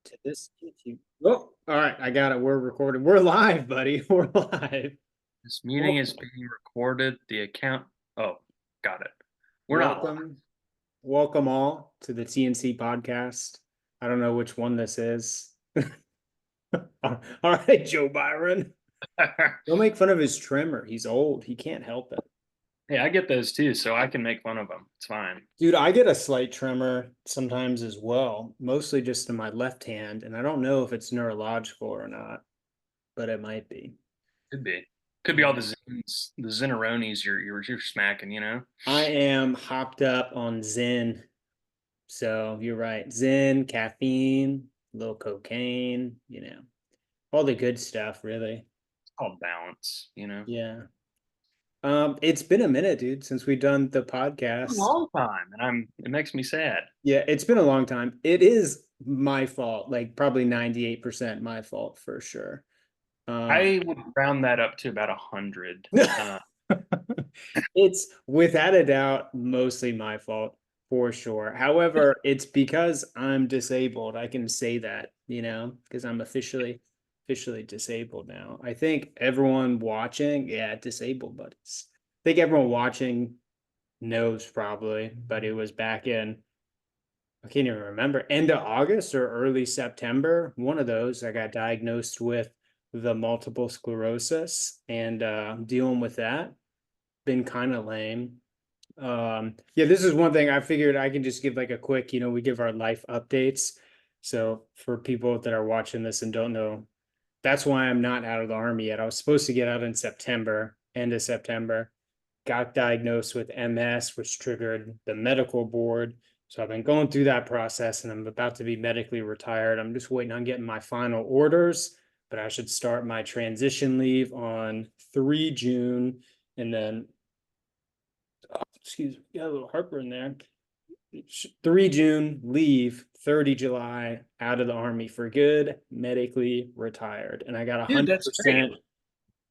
to this YouTube. Oh, all right. I got it. We're recording. We're live, buddy. We're live. This meeting is Welcome. being recorded. The account. Oh, got it. We're not live. Welcome. Welcome all to the TNC podcast. I don't know which one this is. All right, Joe Byron. Don't make fun of his trimmer. He's old. He can't help it. Hey, I get those too, so I can make fun of them. It's fine. Dude, I get a slight tremor sometimes as well, mostly just in my left hand, and I don't know if it's neurological or not, but it might be. Could be. Could be all the zins, the Zinneronis you're smacking. I am hopped up on Zen. So you're right. Zen, caffeine, a little cocaine, all the good stuff, really. It's called balance. Yeah. It's been a minute, dude, since we've done the A podcast. long time, and it makes me sad. Yeah, it's been a long time. It is my fault, like probably 98% my fault for sure. Um, I would round that up to about 100. It's without a doubt mostly my fault for sure. However, it's because I'm disabled. I can say that, because I'm officially disabled now. I think everyone watching, yeah, disabled buddies. I think everyone watching knows probably, but it was back in I can't even remember, end of August or early September. One of those I got diagnosed with the multiple sclerosis and dealing with that been kind of lame. Yeah, this is one thing I figured I can just give like a quick, we give our life updates. So for people that are watching this and don't know, that's why I'm not out of the army yet. I was supposed to get out in September, end of September, got diagnosed with MS, which triggered the medical board. So I've been going through that process and I'm about to be medically retired. I'm just waiting on getting my final orders, but I should start my transition leave on 3 June and then excuse me, got a little heartburn there. 3 June, leave, 30 July, out of the army for good, medically retired. And I got Dude, that's great. 100%.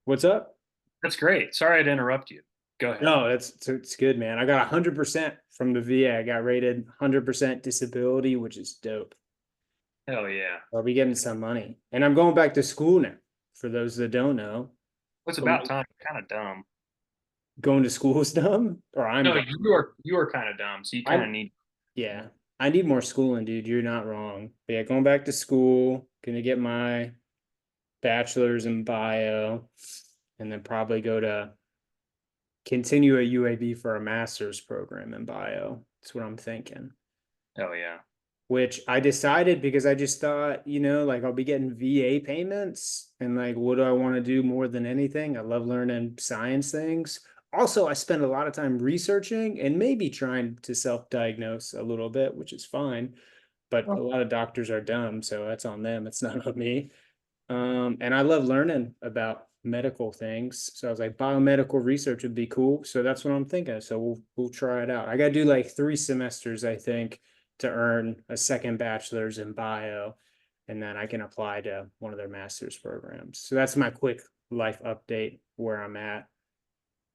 What's up? That's great. Sorry to interrupt you. Go ahead. No, it's good, man. I got 100% from the VA. I got rated 100% disability, which is dope. Hell yeah. I'll be getting some money. And I'm going back to school now, for those that don't know. What's Going about time? Kind of dumb. going to school is dumb, or I'm No, going. you are kind of dumb, so you kind I of need. Yeah, I need more schooling, dude. You're not wrong. But yeah, going back to school, gonna get my bachelor's in bio, and then probably go to continue at UAB for a master's program in bio. That's what I'm thinking. Oh yeah. Which I decided because I just thought, like I'll be getting VA payments and like what do I want to do more than anything? I love learning science things. Also, I spend a lot of time researching and maybe trying to self-diagnose a little bit, which is fine. But a Well, lot of doctors are dumb, so that's on them. It's not on me. And I love learning about medical things. So I was like, biomedical research would be cool. So that's what I'm thinking. So we'll try it out. I got to do like 3 semesters, I think, to earn a second bachelor's in bio, and then I can apply to one of their master's programs. So that's my quick life update where I'm at.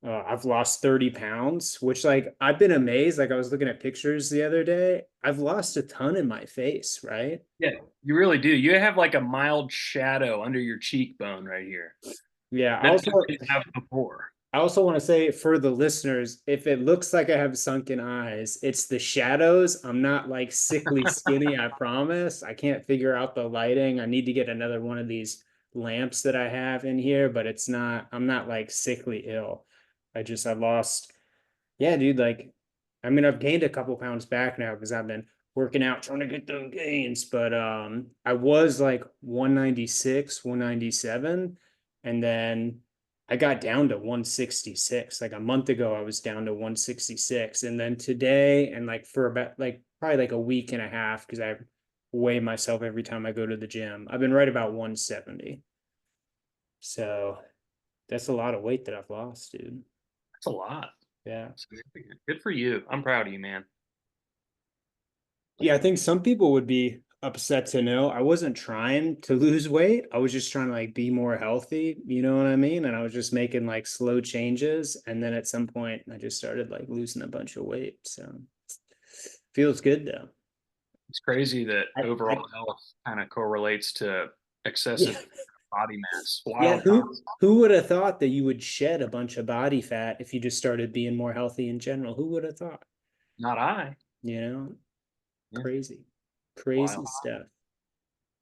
I've lost 30 pounds, which like I've been amazed. Like I was looking at pictures the other day. I've lost a ton in my face, right? yeah, you really do. You have like a mild shadow under your cheekbone right here Yeah. that you didn't have before. I also want to say for the listeners, if it looks like I have sunken eyes, it's the shadows. I'm not like sickly skinny, I promise. I can't figure out the lighting. I need to get another one of these lamps that I have in here, but I'm not like sickly ill. I lost, yeah, dude, like, I mean, I've gained a couple pounds back now because I've been working out trying to get those gains, but I was like 196, 197, and then I got down to 166. Like a month ago, I was down to 166. And then today, and like for about like probably like a week and a half, because I weigh myself every time I go to the gym, I've been right about 170. So that's a lot of weight that I've lost, dude. That's a lot. Yeah. Significant. Good for you. I'm proud of you, man. Yeah, I think some people would be upset to know I wasn't trying to lose weight. I was just trying to like be more healthy, you know what I mean? And I was just making like slow changes. And then at some point I just started like losing a bunch of weight. So feels good though. It's crazy that I overall health kind of correlates to yeah, excessive body mass. yeah. Wild Who concept. who would have thought that you would shed a bunch of body fat if you just started being more healthy in general? Who would have thought? Not I. You know, Yeah, crazy, wild. crazy stuff.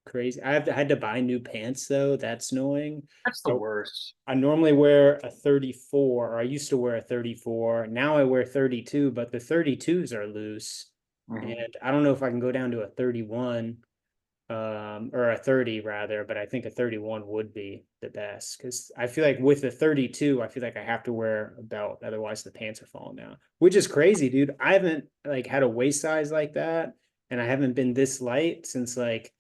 Crazy. I had to buy new pants though. That's annoying. That's the I, worst. I normally wear a 34, or I used to wear a 34. Now I wear 32, but the 32s are loose. Mhm. And I don't know if I can go down to a 31, or a 30 rather, but I think a 31 would be the best because I feel like with the 32, I feel like I have to wear a belt, otherwise the pants are falling down, which is crazy, dude. I haven't like had a waist size like that, and I haven't been this light since like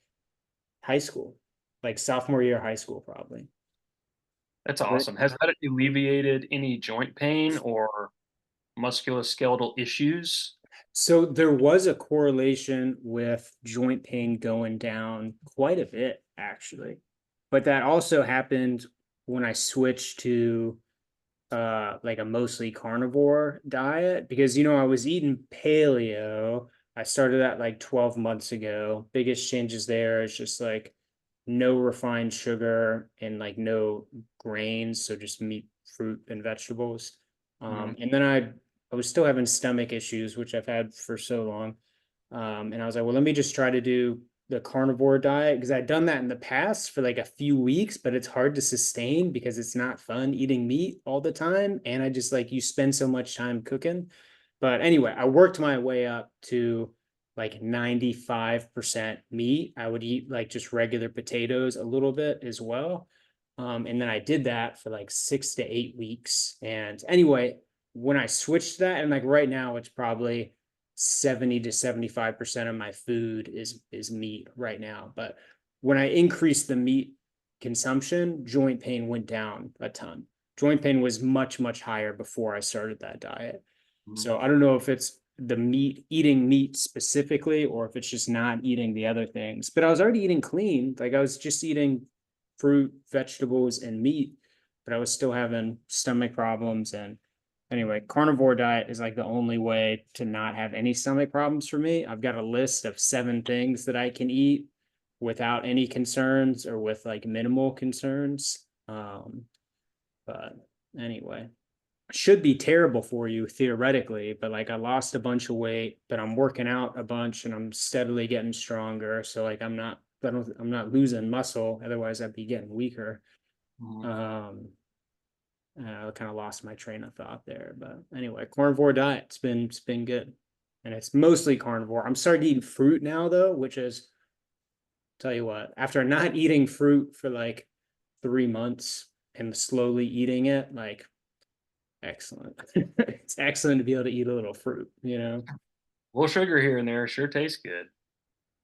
high school, like sophomore year of high school, probably. That's Right. awesome. Has that alleviated any joint pain or musculoskeletal issues? So there was a correlation with joint pain going down quite a bit, actually. But that also happened when I switched to like a mostly carnivore diet because I was eating paleo. I started that like 12 months ago. Biggest changes there is just like no refined sugar and like no grains, so just meat, fruit, and vegetables. Mhm. And then I was still having stomach issues, which I've had for so long. And I was like, well, let me just try to do the carnivore diet because I'd done that in the past for like a few weeks, but it's hard to sustain because it's not fun eating meat all the time. And I just like you spend so much time cooking. But anyway, I worked my way up to like 95% meat. I would eat like just regular potatoes a little bit as well. And then I did that for like 6 to 8 weeks. And anyway, when I switched that, and like right now, it's probably 70 to 75% of my food is meat right now. But when I increased the meat consumption, joint pain went down a ton. Joint pain was much, much higher before I started that diet. Mhm. So I don't know if it's the meat, eating meat specifically, or if it's just not eating the other things. But I was already eating clean. Like I was just eating fruit, vegetables, and meat, but I was still having stomach problems. And anyway, carnivore diet is like the only way to not have any stomach problems for me. I've got a list of 7 things that I can eat without any concerns or with like minimal concerns. But anyway, should be terrible for you theoretically, but like I lost a bunch of weight, but I'm working out a bunch and I'm steadily getting stronger. So like I'm not losing muscle. Otherwise I'd be getting weaker. Mhm. Um, I kind of lost my train of thought there, but anyway, carnivore diet. It's been good, and it's mostly carnivore. I'm starting to eat fruit now though, which is tell you what. After not eating fruit for like 3 months and slowly eating it, like excellent. It's excellent to be able to eat a little fruit. A little sugar here and there sure tastes good,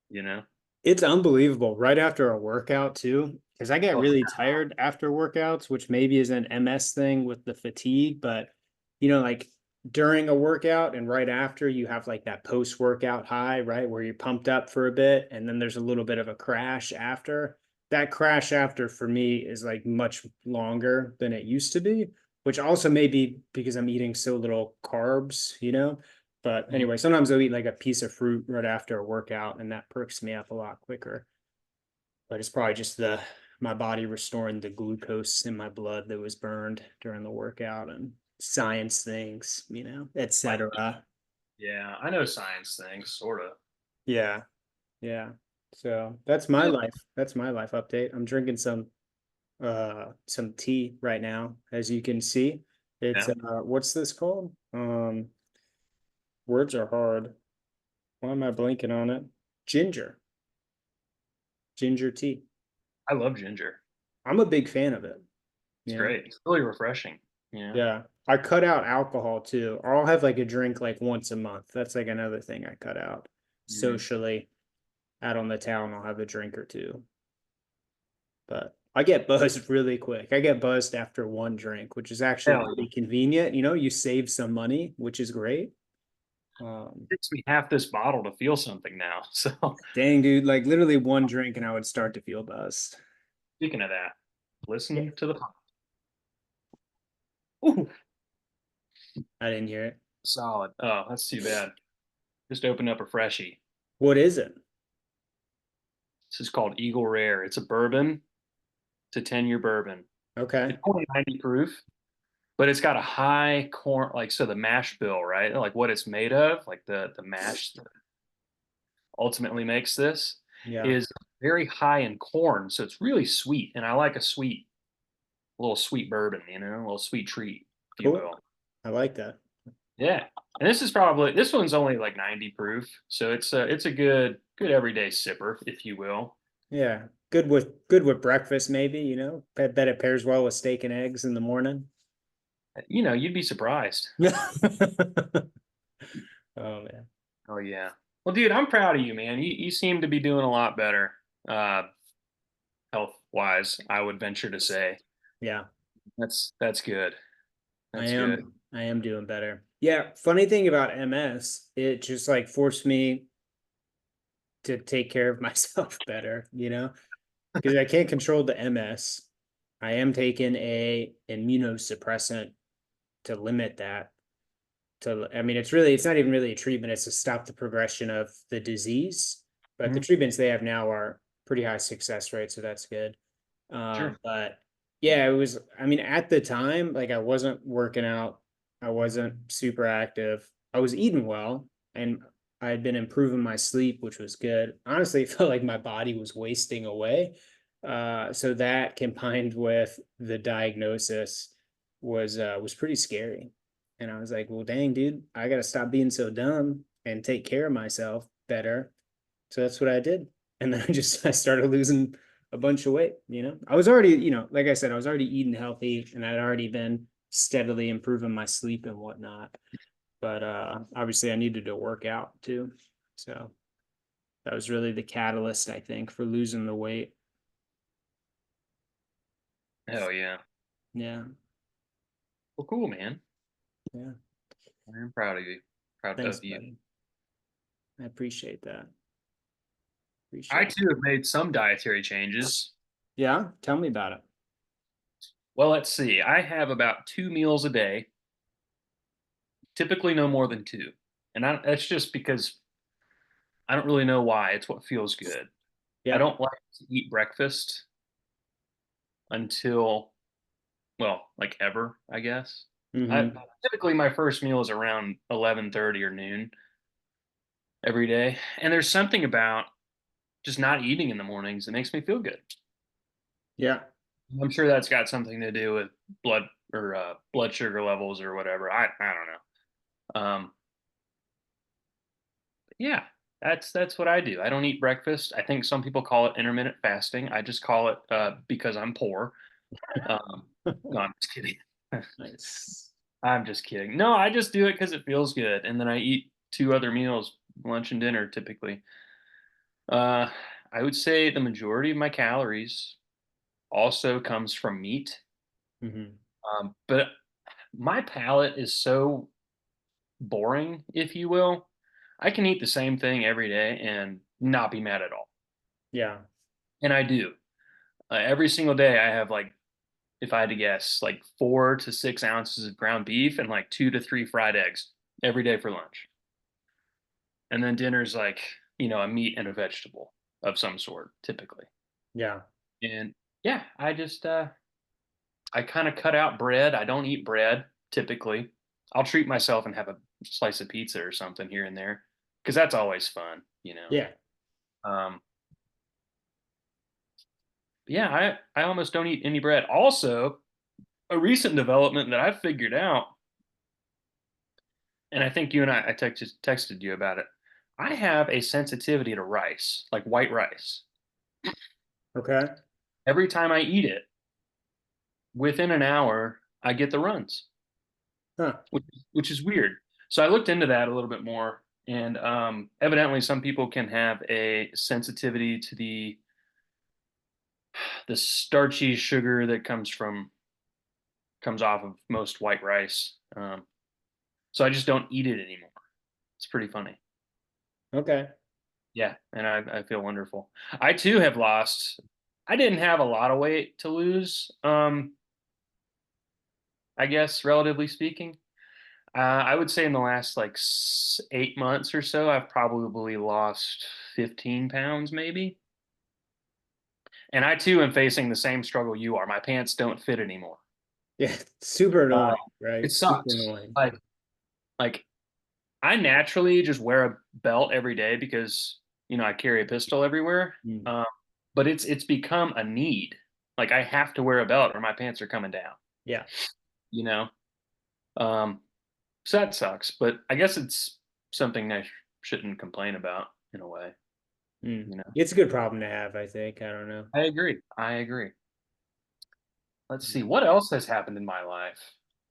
you know? It's unbelievable right after a workout too, because I get Oh, really tired after workouts, which maybe is an MS thing with the fatigue, but like during a workout and right after you have like that post-workout high, right? Where you're pumped up for a bit and then there's a little bit of a crash after. That crash after for me is like much longer than it used to be, which also may be because I'm eating so little carbs. But mhm. anyway, sometimes I'll eat like a piece of fruit right after a workout, and that perks me up a lot quicker. But it's probably just the my body restoring the glucose in my blood that was burned during the workout and science things, Like, etc. yeah, I know science things, sort of. Yeah, yeah. So that's my life. That's my life update. I'm drinking some tea right now, as you can see. It's Yeah, what's this called? Words are hard. Why am I blanking on it? Ginger. Ginger tea. I love ginger. I'm a big fan of it. It's Yeah. great. It's really refreshing. Yeah. Yeah. I cut out alcohol too, or I'll have like a drink like once a month. That's like another thing I cut out. Mhm. Socially, out on the town, I'll have a drink or two. But I get buzzed really quick. I get buzzed after one drink, which is actually Hell yeah. pretty convenient. You save some money, which is great. Um, It takes me half this bottle to feel something now. So, Dang, dude, like literally one drink and I would start to feel buzzed. speaking of that, Yeah. listen to the Ooh, I didn't hear it. solid. Oh, that's too bad. Just opened up a freshie. What is it? This is called Eagle Rare. It's a bourbon. It's a 10-year bourbon. Okay. It's only 90 proof, but it's got a high corn, like, so the mash bill, right? Like what it's made of, like the mash that ultimately makes this Yeah. is very high in corn. So it's really sweet. And I like a little sweet bourbon, a little sweet treat, if you Cool. will. I like that. Yeah. And this one's only like 90 proof. So it's a good everyday sipper, if you will. Yeah. Good with breakfast, maybe, you know. Bet it pairs well with steak and eggs in the morning. You'd be surprised. Oh man. Oh yeah. Well, dude, I'm proud of you, man. You seem to be doing a lot better, uh, health wise, I would venture to say. Yeah. That's good. I That's good. am I am doing better. Yeah, funny thing about MS, it just like forced me to take care of myself better, you know, because I can't control the MS. I am taking a immunosuppressant to limit that. To I mean, it's not even really a treatment, it's to stop the progression of the disease. But the Mhm. treatments they have now are pretty high success rate, so that's good. Sure. But yeah, it was, I mean, at the time, like I wasn't working out, I wasn't super active. I was eating well and I had been improving my sleep, which was good. Honestly, it felt like my body was wasting away. So that combined with the diagnosis was pretty scary. And I was like, well, dang, dude, I gotta stop being so dumb and take care of myself better. So that's what I did. And then I started losing a bunch of weight, you know. I was already, you know, like I said, I was already eating healthy and I'd already been steadily improving my sleep and whatnot. But obviously I needed to work out too. So that was really the catalyst, I think, for losing the weight. Hell yeah. Yeah. Well, cool, man. Yeah. I'm proud of you. Proud Thanks, of you. buddy. I appreciate that. I Appreciate it. too have made some dietary changes. Yeah. Tell me about it. Well, let's see. I have about 2 meals a day, typically no more than two. And that's just because I don't really know why. It's what feels good. I Yeah. don't like to eat breakfast until, well, like ever, I guess. I Mm-hmm. typically my first meal is around 11:30 or noon every day. And there's something about just not eating in the mornings that makes me feel good. Yeah. I'm sure that's got something to do with blood or blood sugar levels or whatever. I don't know. Yeah, that's what I do. I don't eat breakfast. I think some people call it intermittent fasting. I just call it because I'm poor. No, I'm just kidding. Nice. I'm just kidding. No, I just do it because it feels good, and then I eat two other meals, lunch and dinner, typically. Uh, I would say the majority of my calories also comes from meat. Mm-hmm. But my palate is so boring, if you will. I can eat the same thing every day and not be mad at all. Yeah. And I do. Every single day, I have like, if I had to guess, like 4 to 6 ounces of ground beef and like 2 to 3 fried eggs every day for lunch. And then dinner's like, a meat and a vegetable of some sort, typically. Yeah. And yeah, I kind of cut out bread. I don't eat bread typically. I'll treat myself and have a slice of pizza or something here and there because that's always fun. Yeah. Um, yeah, I almost don't eat any bread. Also, a recent development that I've figured out, and I think you and I texted you about it. I have a sensitivity to rice, like white rice. Okay. Every time I eat it, within an hour, I get the runs, Huh. which is weird. So I looked into that a little bit more, and evidently, some people can have a sensitivity to the starchy sugar that comes off of most white rice. So I just don't eat it anymore. It's pretty funny. Okay. Yeah, and I feel wonderful. I too have lost. I didn't have a lot of weight to lose. I guess relatively speaking, I would say in the last like 8 months or so, I've probably lost 15 pounds, maybe. And I too am facing the same struggle you are. My pants don't fit anymore. Yeah, super Uh, annoying, it right? Super sucks. annoying. Like I naturally just wear a belt every day because I carry a pistol everywhere. Mm. Um, but it's become a need. Like I have to wear a belt or my pants are coming down. Yeah. You know. Um, so that sucks. But I guess it's something I shouldn't complain about in a way. Mm. You know. It's a good problem to have, I think. I don't know. I agree. I agree. Let's see what else has happened in my life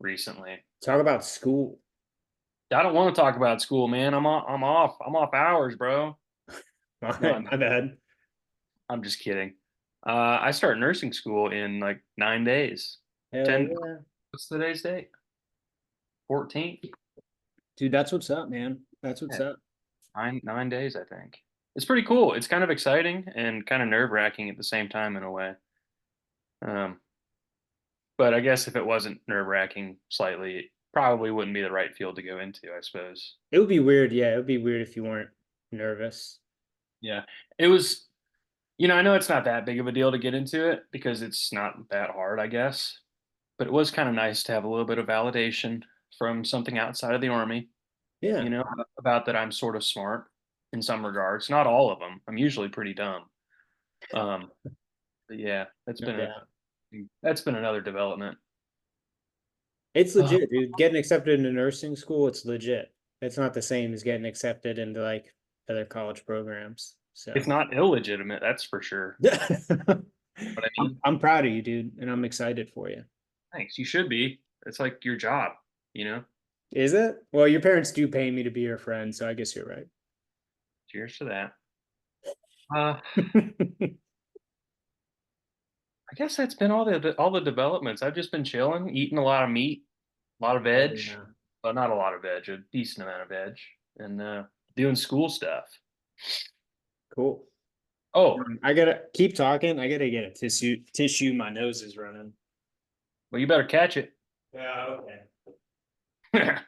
recently. Talk about school. I don't want to talk about school, man. I'm off. I'm off. I'm off hours, bro. No, My bad. I'm just kidding. I start nursing school in like 9 days. Hell 10. yeah. What's today's date? 14th. Dude, that's what's up, man. That's what's Yeah, up. 9 days, I think. It's pretty cool. It's kind of exciting and kind of nerve wracking at the same time in a way. Um, but I guess if it wasn't nerve wracking slightly, it probably wouldn't be the right field to go into, I suppose. It would be weird. Yeah, it would be weird if you weren't nervous. Yeah. It was, I know it's not that big of a deal to get into it because it's not that hard, I guess. But it was kind of nice to have a little bit of validation from something outside of the army, Yeah, about that I'm sort of smart in some regards. Not all of them. I'm usually pretty dumb. Um, but yeah, no doubt. that's been another development. It's Uh, legit, dude. Getting accepted into nursing school, it's legit. It's not the same as getting accepted into like other college programs. it's So not illegitimate, that's for sure. But I I'm mean, I'm proud of you, dude, and I'm excited for you. thanks. You should be. It's like your job, you know. Is it? Well, your parents do pay me to be your friend, so I guess you're right. Cheers to that. Uh, I guess that's been all the developments. I've just been chilling, eating a lot of meat, a lot of Oh veg, yeah. but not a lot of veg, a decent amount of veg, and doing school stuff. Cool. Oh, I gotta keep talking. I gotta get a tissue. My nose is running. well, you better catch it. Yeah, okay.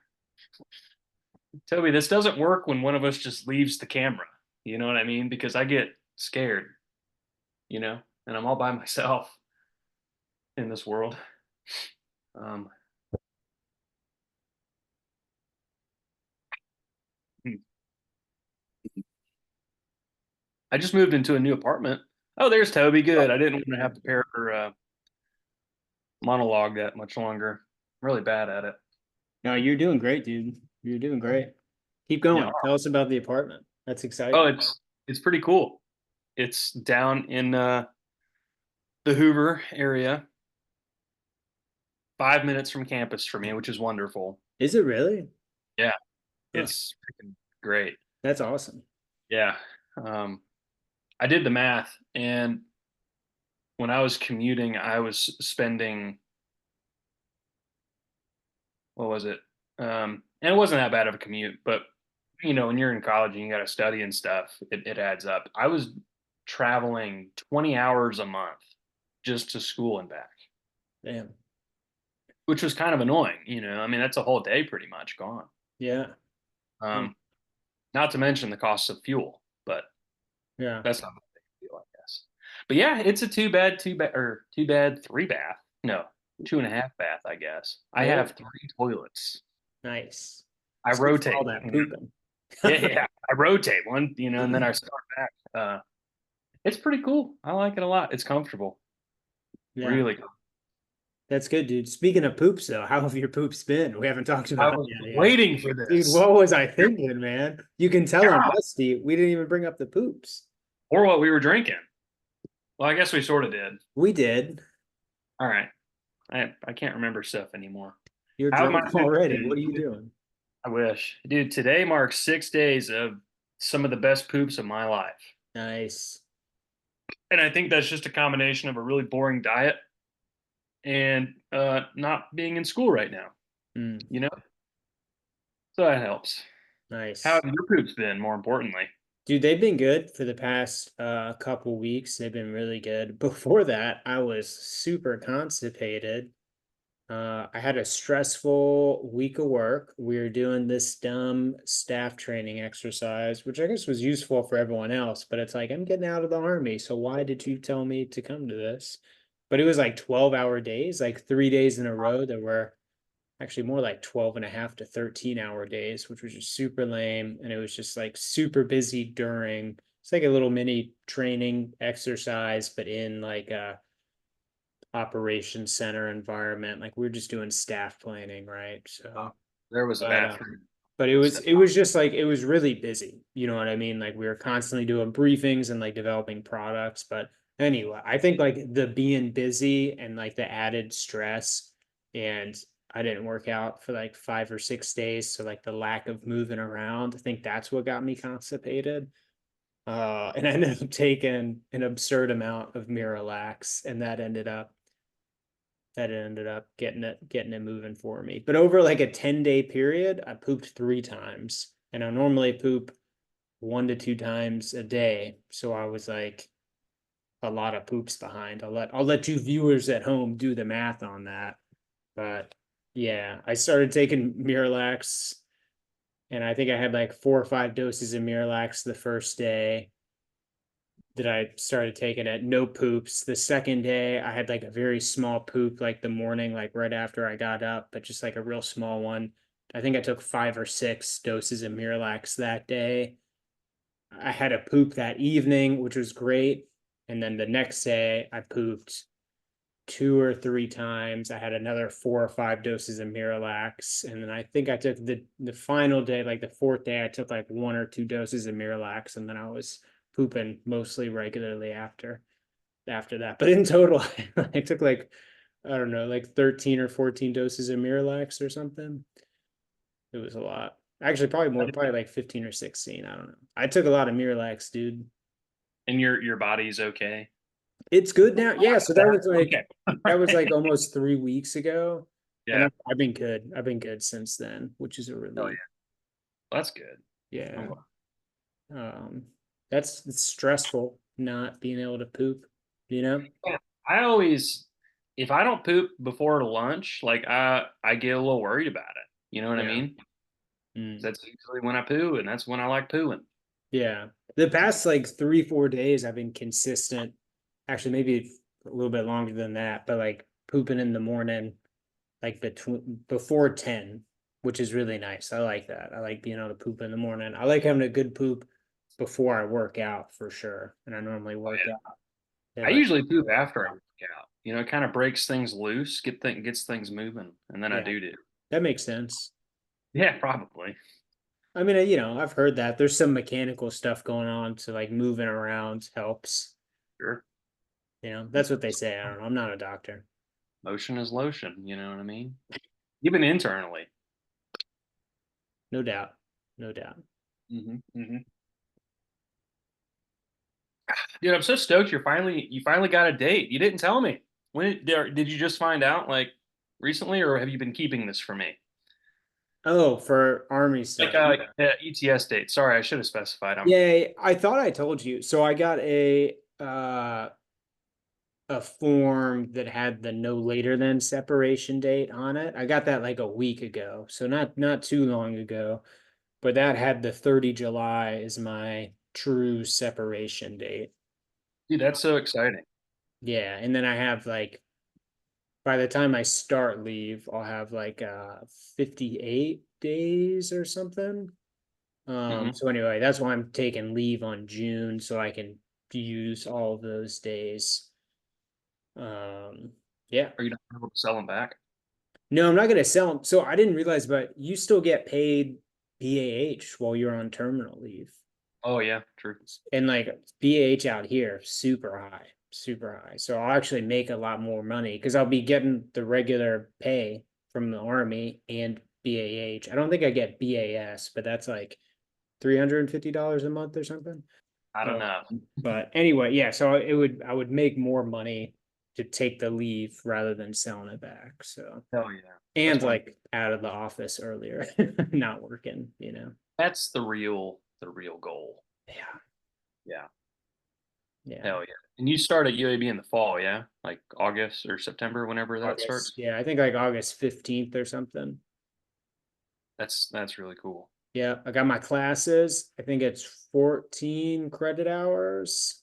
Toby, this doesn't work when one of us just leaves the camera. You know what I mean? Because I get scared, and I'm all by myself in this world. Um, I just moved into a new apartment. Oh, there's Toby. Good. I didn't want to have to pair her monologue that much longer. I'm really bad at it. No, you're doing great, dude. You're doing great. Keep Yeah. going. Tell us about the apartment. That's Oh, exciting. it's pretty cool. It's down in the Hoover area, 5 minutes from campus for me, which is wonderful. Is it really? Yeah, Huh. it's freaking great. That's awesome. Yeah. Um, I did the math, and when I was commuting, I was spending, what was it? And it wasn't that bad of a commute, but when you're in college and you got to study and stuff, it adds up. I was traveling 20 hours a month just to school and back, Damn. which was kind of annoying. I mean, that's a whole day pretty much gone. Yeah. Hmm. Um, Not to mention the cost of fuel, but Yeah. that's not a big deal, I guess. But yeah, it's a two bad, three bath. No, 2.5 bath, I guess. I Oh, have three toilets. nice. I Except for all rotate. that pooping. Yeah, yeah. I rotate one, and then I start back. It's pretty cool. I like it a lot. It's comfortable. Yeah. Really good. That's good, dude. Speaking of poops, though, how have your poops been? We haven't talked I about was that yet. waiting for Dude, this. what was I thinking, man? You can tell I'm rusty. We didn't even bring up the poops. Or what we were drinking. Well, I guess we sort of did. We did. All right. I can't remember stuff anymore. You're How have my drunk poops already. What are you been? doing? I wish. Dude, today marks 6 days of some of the best poops of my life. Nice. And I think that's just a combination of a really boring diet and not being in school right now, Mm, you know? So that helps. How nice. have your poops been, more importantly? Dude, they've been good for the past couple weeks. They've been really good. Before that, I was super constipated. I had a stressful week of work. We were doing this dumb staff training exercise, which I guess was useful for everyone else, but it's like, I'm getting out of the army, so why did you tell me to come to this? But it was like 12-hour days, like 3 days in a row that were actually more like 12 and a half to 13-hour days, which was just super lame. And it was just like super busy during, it's like a little mini training exercise, but in like a operations center environment. Like we are just doing staff planning, right? Oh, So, there was a but bathroom. but Go step it was just like it was really busy. You know what I mean? Like we were constantly doing briefings and like developing products. But anyway, I think like the being busy and like the added stress, and I didn't work out for like 5 or 6 days. So like the lack of moving around, I think that's what got me constipated. And I ended up taking an absurd amount of Miralax, and that ended up getting it moving for me. But over like a 10-day period, I pooped 3 times. And I normally poop 1 to 2 times a day. So I was like a lot of poops behind. I'll let you viewers at home do the math on that. But yeah, I started taking Miralax, and I think I had like 4 or 5 doses of Miralax the first day that I started taking it. No poops. The second day, I had like a very small poop, like the morning, like right after I got up, but just like a real small one. I think I took 5 or 6 doses of Miralax that day. I had a poop that evening, which was great. And then the next day, I pooped 2 or 3 times. I had another 4 or 5 doses of Miralax, and then I think I took the final day, like the fourth day, I took like 1 or 2 doses of Miralax, and then I was pooping mostly regularly after that. But in total, I took like I don't know, like 13 or 14 doses of Miralax or something. It was a lot. Actually, probably more, probably like 15 or 16. I don't know. I took a lot of Miralax, dude. And your body's okay. It's good now. Yeah, so Okay. that was like almost 3 weeks ago, and Yeah. I've been good. I've been good since then, which is a Oh relief. yeah. That's good. I'm Yeah. glad. Um, that's it's stressful not being able to poop, you know? Yeah. I always, if I don't poop before lunch, like I get a little worried about it. You know what I Yeah. mean? Mm. That's usually when I poo, and that's when I like pooing. Yeah. The past like 3, 4 days I've been consistent. Actually, maybe a little bit longer than that, but like pooping in the morning, like between before 10, which is really nice. I like that. I like being able to poop in the morning. I like having a good poop before I work out for sure. And I normally Oh work yeah. out at I like, usually poop after I work out. You know, it kind of breaks things loose, gets things moving, and then I yeah, do. that makes sense. Yeah, probably. I mean, I've heard that there's some mechanical stuff going on, so like moving around helps. Sure. That's what they say. I don't know. I'm not a doctor. Motion is lotion. You know what I mean? Even internally. No doubt. No doubt. Hmm. Dude, I'm so stoked you finally got a date. You didn't tell me. Did you just find out like recently, or have you been keeping this for me? Oh, for army Like stuff. ETS date. Sorry, I should have specified. Yeah, I thought I told you. So I got a form that had the no later than separation date on it. I got that like a week ago, so not too long ago, but that had the 30 July is my true separation date. Dude, that's so exciting. Yeah, and then I have like by the time I start leave, I'll have like 58 days or something. Hmm. So anyway, that's why I'm taking leave on June so I can use all of those days. Um, yeah. Are you not able to sell them back? No, I'm not gonna sell them. So I didn't realize, but you still get paid BAH while you're on terminal leave. Oh yeah, true. And like BAH out here, super high, super high. So I'll actually make a lot more money because I'll be getting the regular pay from the army and BAH. I don't think I get BAS, but that's like $350 a month or something. Not Uh, enough. but anyway, yeah, so I would make more money to take the leave rather than selling it back. So Hell yeah. and That's one. like out of the office earlier, not working. That's the real goal. Yeah. Yeah. Yeah, Hell yeah. And you start at UAB in the fall, yeah? Like August or September, whenever that August. starts. Yeah, I think like August 15th or something. That's really cool. Yeah, I got my classes. I think it's 14 credit hours.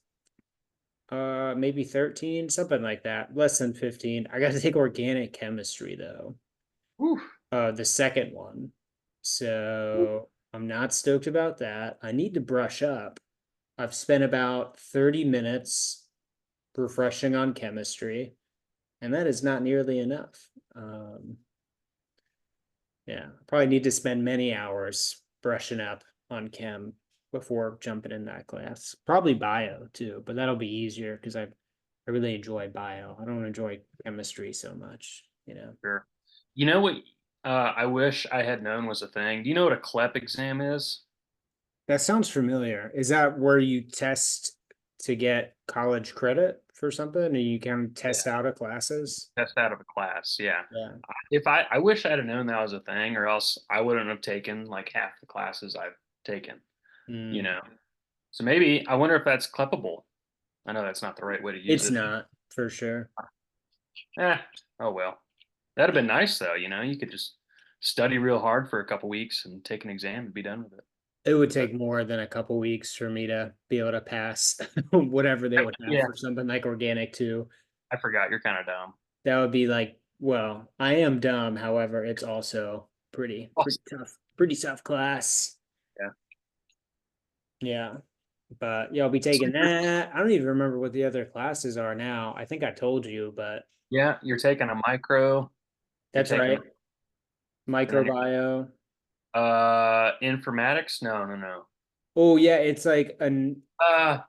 Maybe 13, something like that. Less than 15. I got to take organic chemistry though. Whew. The second one. So I'm not stoked about that. I need to brush up. I've spent about 30 minutes refreshing on chemistry, and that is not nearly enough. Yeah, probably need to spend many hours brushing up on chem before jumping in that class. Probably bio too, but that'll be easier because I really enjoy bio. I don't enjoy chemistry so much, you know. Sure. You know what I wish I had known was a thing? Do you know what a CLEP exam is? That sounds familiar. Is that where you test to get college credit for something and you can test Yeah. out of classes? Test out of a class, yeah. Yeah. If I wish I'd have known that was a thing, or else I wouldn't have taken like half the classes I've taken, you Mm. know. So maybe I wonder if that's clepable. I know that's not the right way to use It's it. not for sure. Eh, oh well. That'd have been nice though, you know. You could just study real hard for a couple weeks and take an exam and be done with it. It would But take more than a couple weeks for me to be able to pass whatever they would have yeah, for something like organic too. I forgot. You're kind of dumb. That would be like, well, I am dumb. However, it's also pretty Awesome. pretty tough class. Yeah. Yeah. But yeah, I'll be taking that. I don't even remember what the other classes are now. I think I told you, but Yeah, you're taking a micro. You're that's taking right. and then Microbio. informatics. No, no, no. Oh yeah, it's like an Uh,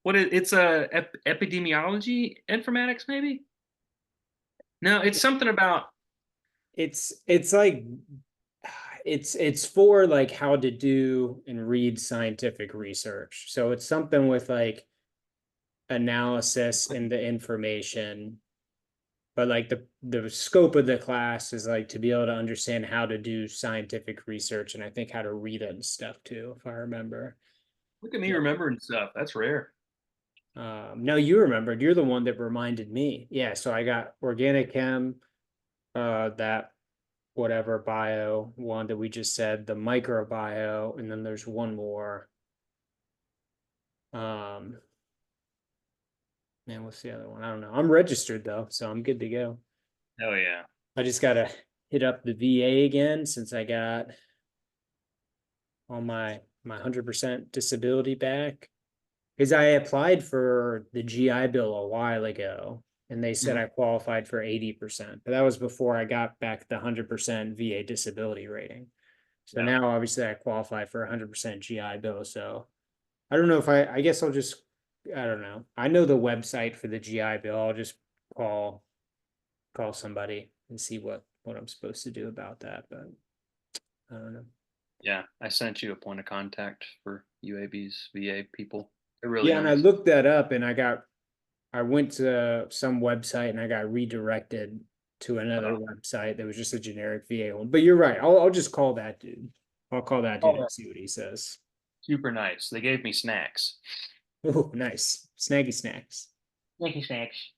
what is it's a epidemiology informatics maybe? No, it's something about. it's like it's for like how to do and read scientific research. So it's something with like analysis in the information, but like the scope of the class is like to be able to understand how to do scientific research and I think how to read it and stuff too, if I remember. Look at me Yeah. remembering stuff. That's rare. No, you remembered. You're the one that reminded me. Yeah, so I got organic chem, that whatever bio one that we just said, the microbio, and then there's one more. Um, Man, what's the other one? I don't know. I'm registered though, so I'm good to go. Oh yeah. I just gotta hit up the VA again since I got all my 100% disability back. Because I applied for the GI Bill a while ago, and they said Mhm. I qualified for 80%, but that was before I got back the 100% VA disability rating. So Yeah. now obviously I qualify for 100% GI Bill. So I don't know if I guess I'll just, I don't know. I know the website for the GI Bill. I'll just call call somebody and see what I'm supposed to do about that. But I don't know. Yeah. I sent you a point of contact for UAB's VA people. They're really Yeah, and I nice. looked that up and I went to some website and I got redirected to another website that was just a generic VA one. But you're right. I'll just call that dude. I'll call that dude Oh, and see what he says. super nice. They gave me snacks. Oh, nice. Snaggy snacks. Thank you, snacks.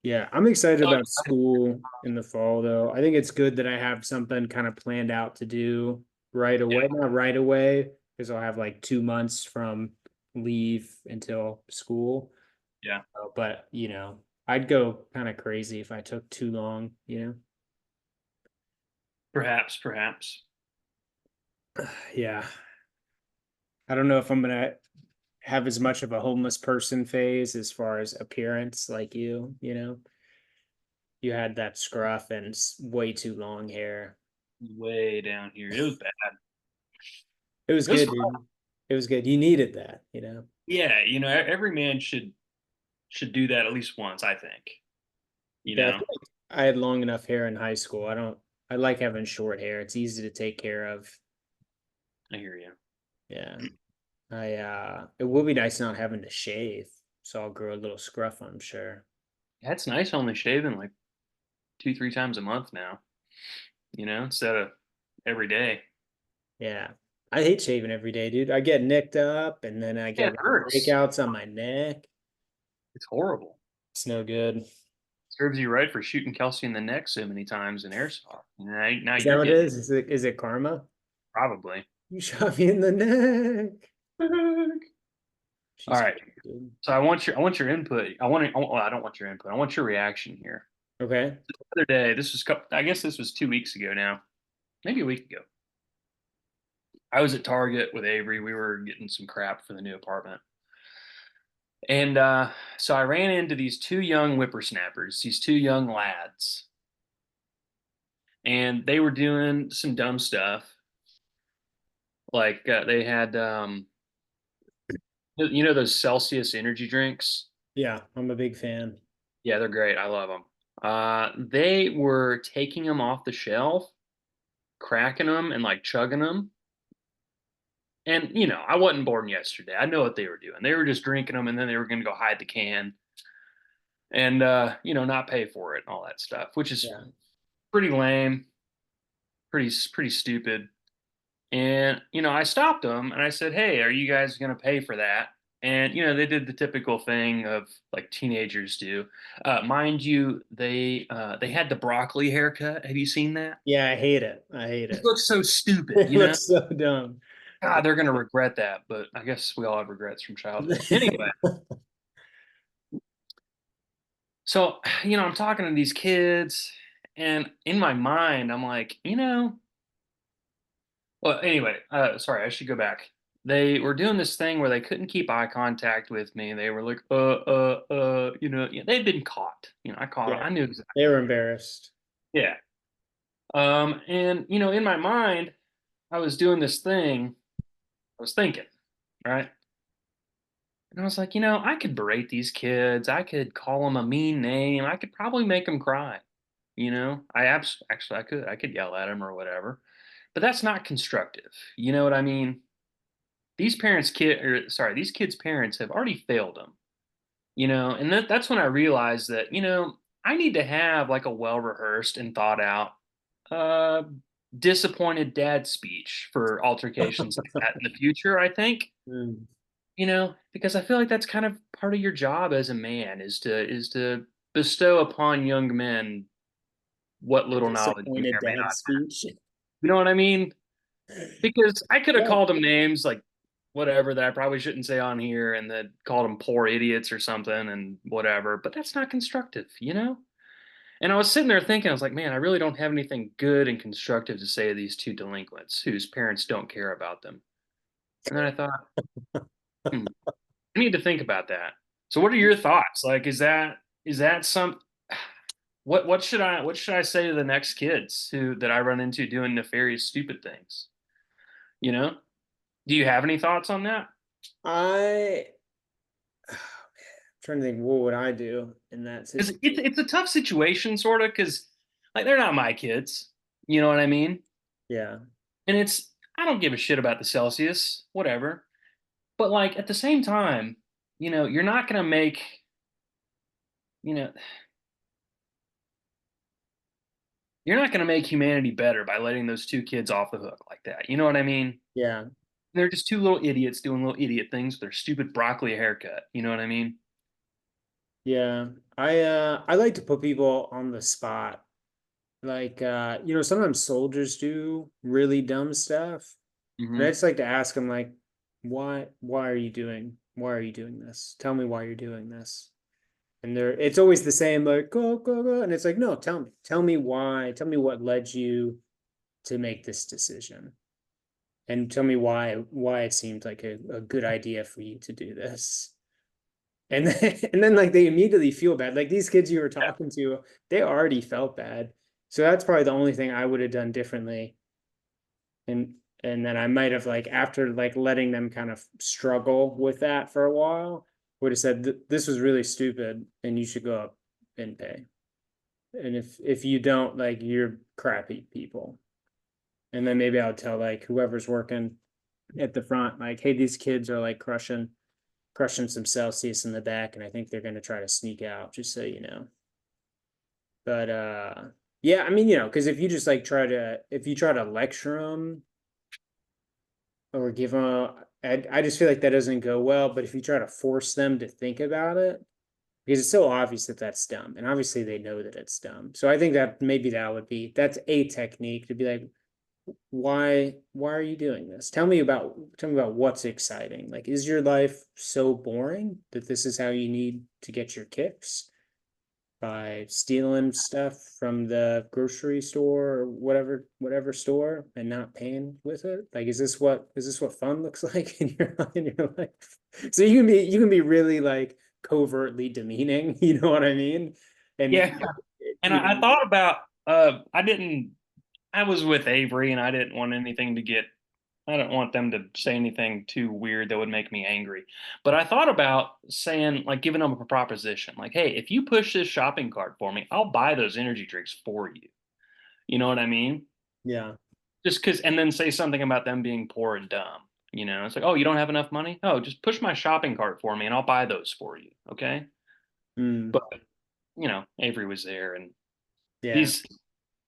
Yeah, I'm excited Oh, about school in the fall though. I think it's good that I have something kind of planned out to do right yeah. away. Not right away, because I'll have like 2 months from leave until school. Yeah. But I'd go kind of crazy if I took too long, Perhaps, perhaps. Yeah. I don't know if I'm gonna have as much of a homeless person phase as far as appearance like you. You had that scruff and way too long hair. Way down here. It was bad. It was It was good, fun. dude. It was good. You needed that. Yeah, every man should do that at least once, I think. You Yeah, I know. feel like I had long enough hair in high school. I like having short hair. It's easy to take care of. I hear you. Yeah. It would be nice not having to shave. So I'll grow a little scruff, I'm sure. That's nice only shaving like 2, 3 times a month now, instead of every day. Yeah. I hate shaving every day, dude. I get nicked up and then I Yeah, get it like hurts. breakouts on my neck. It's horrible. It's no good. Serves you right for shooting Kelsey in the neck so many times in airsoft. Now Is that you're what it getting is? Is it karma? probably. You shot me in the neck. All She's right. crazy, dude. So I want your input. Well, I don't want your input. I want your reaction here. Okay. The other day, I guess this was 2 weeks ago now, maybe a week ago. I was at Target with Avery. We were getting some crap for the new apartment. And so I ran into these two young whippersnappers, these two young lads, and they were doing some dumb stuff. Like they had, those Celsius energy drinks. Yeah, I'm a big fan. Yeah, they're great. I love them. They were taking them off the shelf, cracking them, and like chugging them. And I wasn't born yesterday. I know what they were doing. They were just drinking them, and then they were going to go hide the can and not pay for it and all that stuff, which is Yeah. pretty lame, pretty stupid. And I stopped them and I said, "Hey, are you guys going to pay for that?" And they did the typical thing of like teenagers do. Mind you, they had the broccoli haircut. Have you seen that? Yeah, I hate it. I hate It it. looks so stupid, It looks so dumb. God, they're going to regret that. But I guess we all have regrets from childhood. Anyway, so I'm talking to these kids, and in my mind, I'm like, well, anyway, sorry, I should go back. They were doing this thing where they couldn't keep eye contact with me. They were like, yeah, they'd been caught. I caught them. Yeah, I knew exactly. they were embarrassed. Yeah. And in my mind, I was doing this thing. I was thinking, right? And I was like, I could berate these kids. I could call them a mean name. I could probably make them cry. Actually I could yell at them or whatever. But that's not constructive. You know what I mean? These kids' parents have already failed them, and that's when I realized that, I need to have like a well rehearsed and thought out, uh, disappointed dad speech for altercations like that in the future, I think, Mm. because I feel like that's kind of part of your job as a man is to bestow upon young men what A little knowledge you may disappointed or may dad not. speech. You know what I mean? Because I could have Yeah. called them names like whatever that I probably shouldn't say on here and then called them poor idiots or something and whatever, but that's not constructive. And I was sitting there thinking, I was like, man, I really don't have anything good and constructive to say to these two delinquents whose parents don't care about them. And then I thought, I need to think about that. So what are your thoughts? Like, is that some what should I say to the next kids who that I run into doing nefarious, stupid things? You know? Do you have any thoughts on that? I trying to think, what would I do in that Because situation? it's a tough situation, sort of, because like they're not my kids. You know what I mean? Yeah, And I don't give a shit about the Celsius, whatever. But like at the same time, you're not gonna make, you know, you're not gonna make humanity better by letting those two kids off the hook like that. You know what I mean? yeah, They're just two little idiots doing little idiot things with their stupid broccoli haircut. You know what I mean? yeah. I like to put people on the spot. Like sometimes soldiers do really dumb stuff. And I Hmm. just like to ask them like, why are you doing this? Tell me why you're doing this. And it's always the same, like, go, go, go. And it's like, no, tell me. Tell me why. Tell me what led you to make this decision. And tell me why it seemed like a good idea for you to do this. And then like they immediately feel bad. Like these kids you were Yeah. talking to, they already felt bad. So that's probably the only thing I would have done differently. And then I might have like after like letting them kind of struggle with that for a while, would have said this was really stupid and you should go up and pay. And if you don't, like you're crappy people. And then maybe I'll tell like whoever's working at the front, like, hey, these kids are like crushing some Celsius in the back, and I think they're gonna try to sneak out, just so you know. But yeah, I mean, because if you just like if you try to lecture them, or give them I just feel like that doesn't go well, but if you try to force them to think about it, because it's so obvious that that's dumb, and obviously they know that it's dumb. So I think that maybe that's a technique to be like, why are you doing this? Tell me about what's exciting. Like, is your life so boring that this is how you need to get your kicks? By stealing stuff from the grocery store or whatever store and not paying with it? Like, is this what fun looks like in your life? So you can be really like covertly demeaning, you know what I mean? And Yeah. And you I know, thought about I didn't I was with Avery and I didn't want anything to get I didn't want them to say anything too weird that would make me angry. But I thought about saying, like, giving them a proposition, like, hey, if you push this shopping cart for me, I'll buy those energy drinks for you. You know what I mean? yeah. Just because, and then say something about them being poor and dumb. It's like, oh, you don't have enough money? Oh, just push my shopping cart for me and I'll buy those for you. Okay. Mm, But, Avery was there and yeah. these,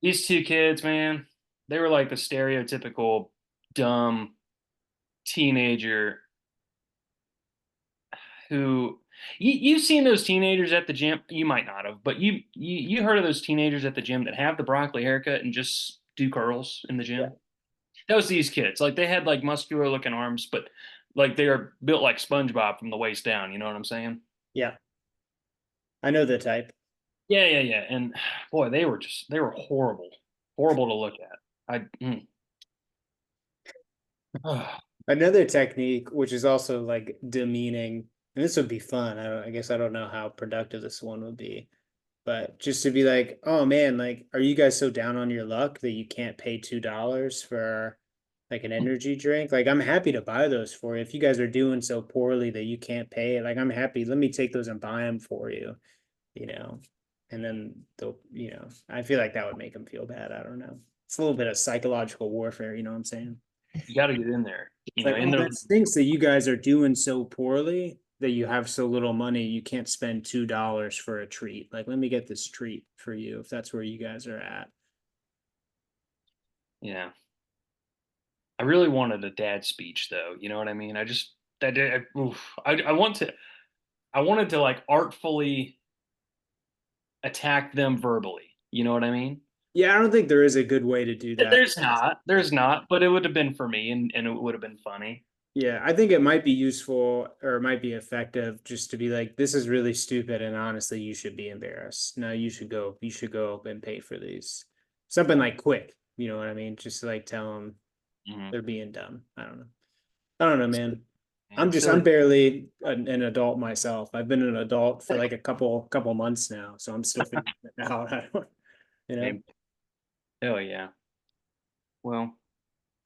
these two kids, man, they were like the stereotypical dumb teenager who you've seen those teenagers at the gym. You might not have, but you heard of those teenagers at the gym that have the broccoli haircut and just do curls in the Yeah. gym. That was these kids. Like they had like muscular looking arms, but like they are built like SpongeBob from the waist down. You know what I'm saying? Yeah. I know the type. Yeah, yeah, yeah. And boy, they were horrible, horrible to look at. Another technique, which is also like demeaning, and this would be fun. I guess I don't know how productive this one would be, but just to be like, oh man, like, are you guys so down on your luck that you can't pay $2 for like an energy drink? Like, I'm happy to buy those for you. If you guys are doing so poorly that you can't pay it, like, I'm happy. Let me take those and buy them for you, you know? And then I feel like that would make them feel bad. I don't know. It's a little bit of psychological warfare, you know what I'm saying? You got to get in there. It's like, In oh, there. that stinks that you guys are doing so poorly that you have so little money. You can't spend $2 for a treat. Like, let me get this treat for you if that's where you guys are at. Yeah, I really wanted a dad speech though. You know what I mean? I just that oof. I wanted to like artfully attack them verbally. You know what I mean? Yeah, I don't think there is a good way to do that. There's not, but it would have been for me, and it would have been funny. Yeah, I think it might be useful or it might be effective just to be like, this is really stupid, and honestly, you should be embarrassed. No, you should go and pay for these. Something like quick, you know what I mean? Just to like tell them Hmm. they're being dumb. I don't know. I don't know, man. Man, I'm silly. barely an adult myself. I've been an adult for like a couple months now, so I'm still figuring it out. I don't, you know, Maybe. Oh yeah. Well,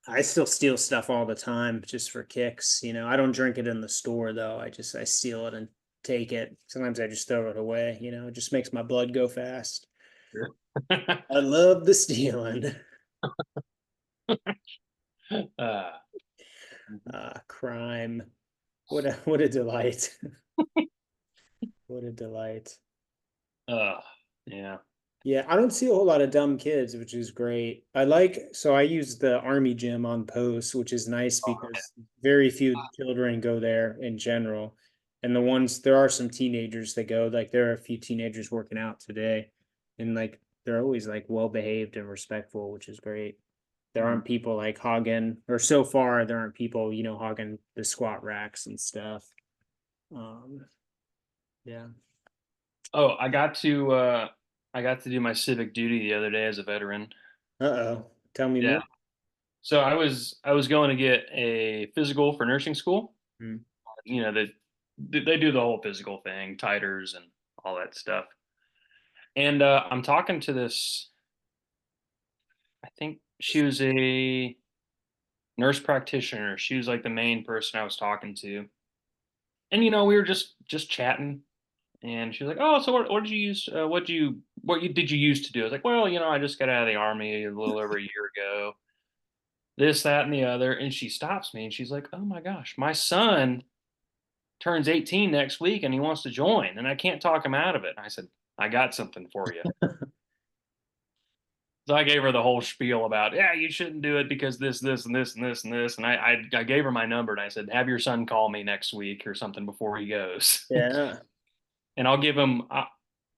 I still steal stuff all the time just for kicks. I don't drink it in the store though. I steal it and take it. Sometimes I just throw it away. It just makes my blood go fast. sure. I love the stealing. uh, Crime. What a delight. What a delight. uh, yeah. Yeah, I don't see a whole lot of dumb kids, which is great. So I use the army gym on post, which is nice because very few children go there in general. And there are some teenagers that go, like there are a few teenagers working out today, and like they're always like well behaved and respectful, which is great. There Mhm. aren't people like hogging, or so far there aren't people, hogging the squat racks and stuff. Um, yeah. Oh, I got to do my civic duty the other day as a veteran. Uh-oh. Tell me Yeah. more. So I was going to get a physical for nursing school. Hmm. They do the whole physical thing, titers and all that stuff. And I'm talking to this. I think she was a nurse practitioner. She was like the main person I was talking to. And we were just chatting. And she was like, "Oh, so what did you use? Did you used to do?" I was like, "Well, I just got out of the army a little over a year ago. This, that, and the other." And she stops me and she's like, "Oh my gosh, my son turns 18 next week and he wants to join, and I can't talk him out of it." And I said, "I got something for you." So I gave her the whole spiel about, yeah, you shouldn't do it because this, and this, and this, and this. And I gave her my number and I said, have your son call me next week or something before he goes. Yeah. And I'll give him,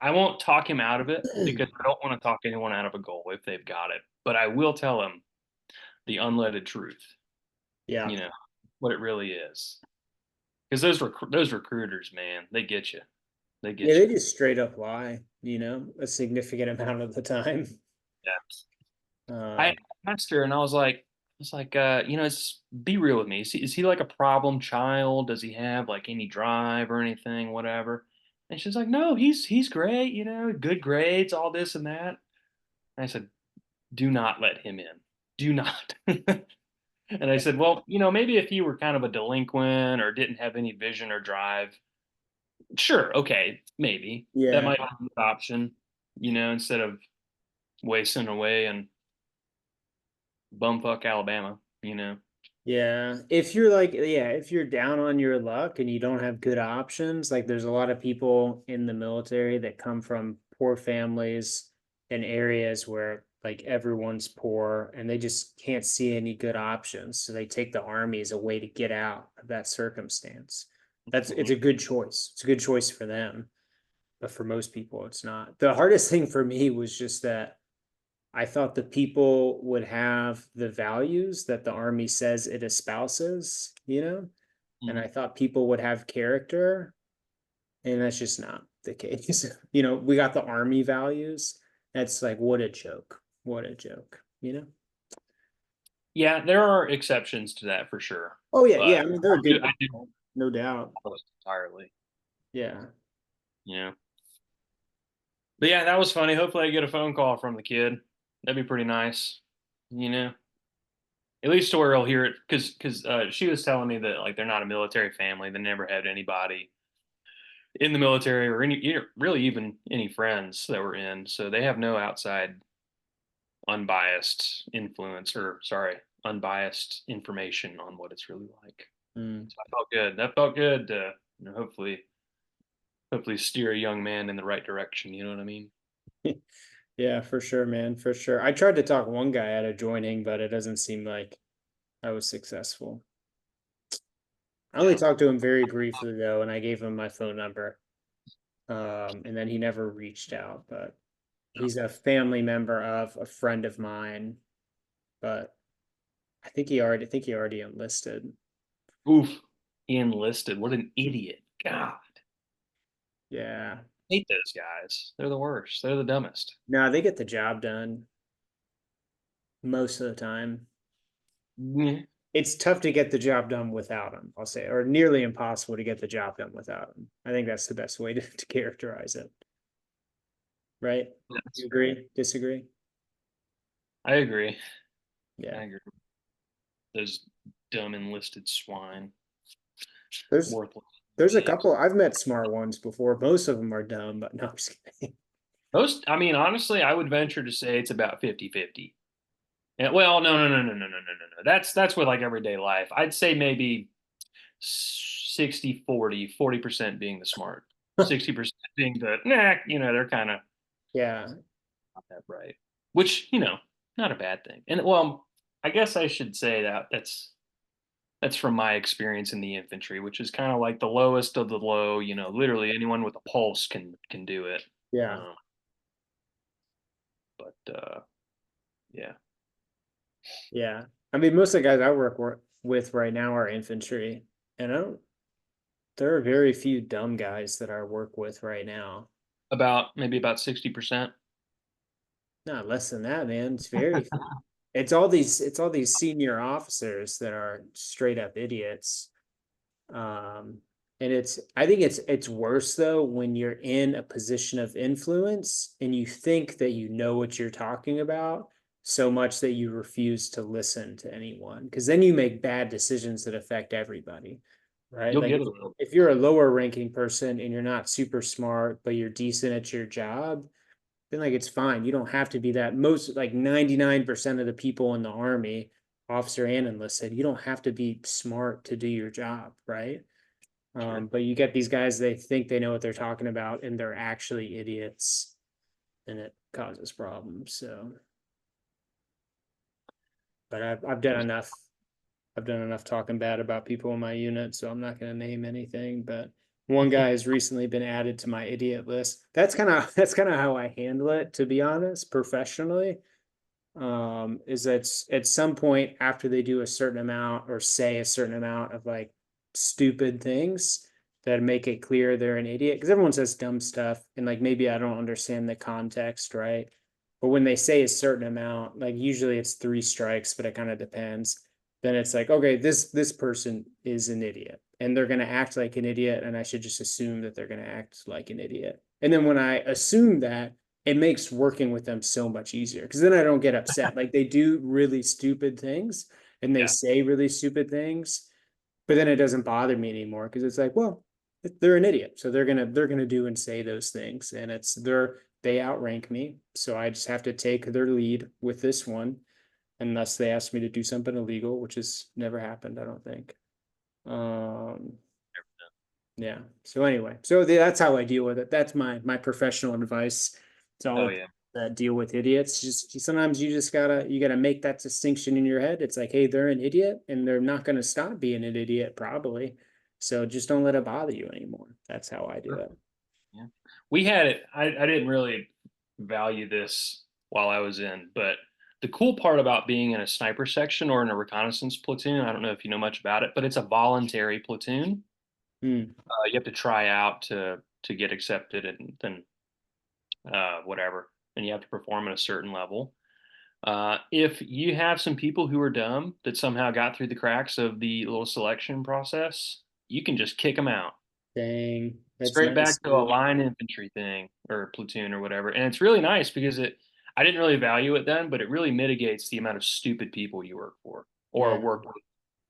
I won't talk him out of it because I don't want to talk anyone out of a goal if they've got it. But I will tell him the unleaded truth, Yeah. you know, what it really is. Because those recruiters, man, they get you. They Yeah, get they you. just straight up lie, a significant amount of the time. Yeah. I Um, asked her and it's be real with me. Is he like a problem child? Does he have like any drive or anything, whatever? And she's like, no, he's great, good grades, all this and that. And I said, do not let him in. Do not. And I said, well, maybe if you were kind of a delinquent or didn't have any vision or drive, sure, okay, maybe that yeah. might be an option, instead of wasting away in bumfuck Alabama. Yeah. If you're like, yeah, if you're down on your luck and you don't have good options, like there's a lot of people in the military that come from poor families in areas where like everyone's poor and they just can't see any good options. So they take the army as a way to get out of that circumstance. It's Mhm. a good choice. It's a good choice for them. But for most people, it's not. The hardest thing for me was just that I thought the people would have the values that the army says it espouses, and I Mhm. thought people would have character, and that's just not the case. We got the army values. That's like, what a joke. What a joke. Yeah, there are exceptions to that for sure, Oh, yeah, but yeah. I mean, they're I a do, good I do people, no doubt. follow it entirely. Yeah. Yeah, but yeah, that was funny. Hopefully, I get a phone call from the kid. That'd be pretty nice. You know, at least to where he'll hear it, because she was telling me that like they're not a military family. They never had anybody in the military or really even any friends that were in, so they have no outside unbiased influence or sorry, unbiased information on what it's really like. Mm. So I felt good. That felt good to hopefully steer a young man in the right direction. You know what I mean? Yeah, for sure, man. For sure. I tried to talk one guy out of joining, but it doesn't seem like I was successful. I only Yeah. talked to him very briefly though, and I gave him my phone number. And then he never reached out, but he's a family member of a friend of mine, but I think he already enlisted. Oof. Enlisted. What an idiot. God. Yeah. I hate those guys. They're the worst. They're the dumbest. No, they get the job done most of the time. Yeah. It's tough to get the job done without them, I'll say, or nearly impossible to get the job done without them. I think that's the best way to characterize it. Right? That's You fair. agree? Disagree? I agree. I Yeah. agree. Those dumb enlisted swine. There's Worthless there's a beings. couple I've met smart ones before. Most of them are dumb, but no, I'm just kidding. Most, I mean, honestly, I would venture to say it's about 50-50. Yeah, well, no, no, no, no, no, no, no, no, no. That's with like everyday life. I'd say maybe 60-40, 40% being the smart, 60% being the nah, they're kind of Yeah. not that bright. Which, not a bad thing. And well, I guess I should say that's from my experience in the infantry, which is kind of like the lowest of the low, literally anyone with a pulse can do it. Yeah. Um, but yeah. Yeah. I mean, most of the guys I with right now are infantry, and there are very few dumb guys that I work with right now. Maybe about 60%. Not less than that, man. It's all these senior officers that are straight up idiots. Um, and I think it's worse though when you're in a position of influence and you think that you know what you're talking about so much that you refuse to listen to anyone because then you make bad decisions that affect everybody, right? You'll Like get if, a little. if you're a lower ranking person and you're not super smart, but you're decent at your job, then like it's fine. You don't have to be that. Most like 99% of the people in the army, officer and enlisted, you don't have to be smart to do your job, right? Sure. But you get these guys, they think they know what they're talking about, and they're actually idiots, and it causes problems. So, But I've done enough. I've done enough talking bad about people in my unit, so I'm not going to name anything. But one guy has recently been added to my idiot list. That's kind of how I handle it, to be honest, professionally. Is that at some point after they do a certain amount or say a certain amount of like stupid things that make it clear they're an idiot, because everyone says dumb stuff and like maybe I don't understand the context, right? But when they say a certain amount, like usually it's three strikes, but it kind of depends. Then it's like, okay, this person is an idiot and they're gonna act like an idiot, and I should just assume that they're gonna act like an idiot. And then when I assume that, it makes working with them so much easier because then I don't get upset. Like they do really stupid things and they Yeah. say really stupid things, but then it doesn't bother me anymore because it's like, well, they're an idiot, so they're gonna do and say those things, and they outrank me, so I just have to take their lead with this one, unless they ask me to do something illegal, which has never happened, I don't think. Um, yeah. So anyway, that's how I deal with it. That's my professional advice to all Oh the yeah. people that deal with idiots. Just sometimes you gotta make that distinction in your head. It's like, hey, they're an idiot, and they're not gonna stop being an idiot probably. So just don't let it bother you anymore. That's how I do Sure. it. Yeah. We had it. I didn't really value this while I was in, but the cool part about being in a sniper section or in a reconnaissance platoon, I don't know if you know much about it, but it's a voluntary platoon. Hmm. You have to try out to get accepted, and then whatever, and you have to perform at a certain level. If you have some people who are dumb that somehow got through the cracks of the little selection process, you can just kick them out Dang, that's straight nice, back to a dude. line infantry thing or platoon or whatever. And it's really nice because I didn't really value it then, but it really mitigates the amount of stupid people you work for or Yeah, work with.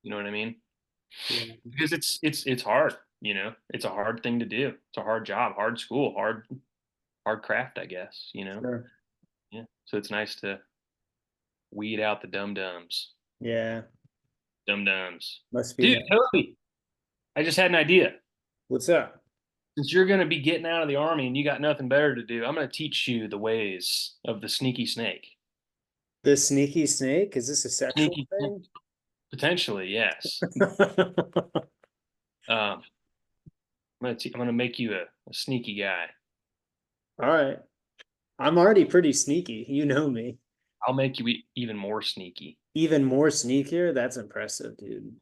You know what I mean? yeah, Because it's hard. It's a hard thing to do. It's a hard job, hard school, hard craft, I guess. sure. Yeah. So it's nice to weed out the Yeah, dum dums. must be Dude, nice. Toby, I just had an idea. What's up? Since you're going to be getting out of the army and you got nothing better to do, I'm going to teach you the ways of the sneaky snake. The sneaky snake? Is this a sexual Sneaky, thing? potentially, yes. Um, I'm gonna make you a sneaky guy. All right. I'm already pretty sneaky. You know me. I'll make you even more sneaky. Even more sneakier? That's impressive, dude.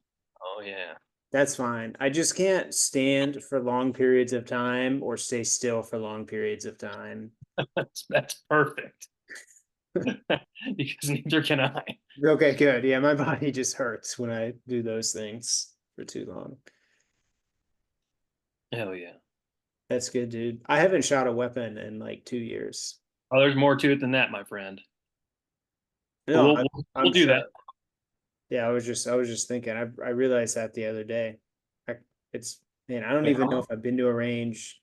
Oh yeah, That's fine. I just can't stand for long periods of time or stay still for long periods of time. that's perfect. Because neither can I. Okay, good. Yeah, my body just hurts when I do those things for too long. Hell yeah. That's good, dude. I haven't shot a weapon in like 2 years. Oh, there's more to it than that, my friend. But No, we'll I'm do that. sure. Yeah, I was just thinking. I realized that the other day. I, it's man, I don't Wait, even know if I've been to a range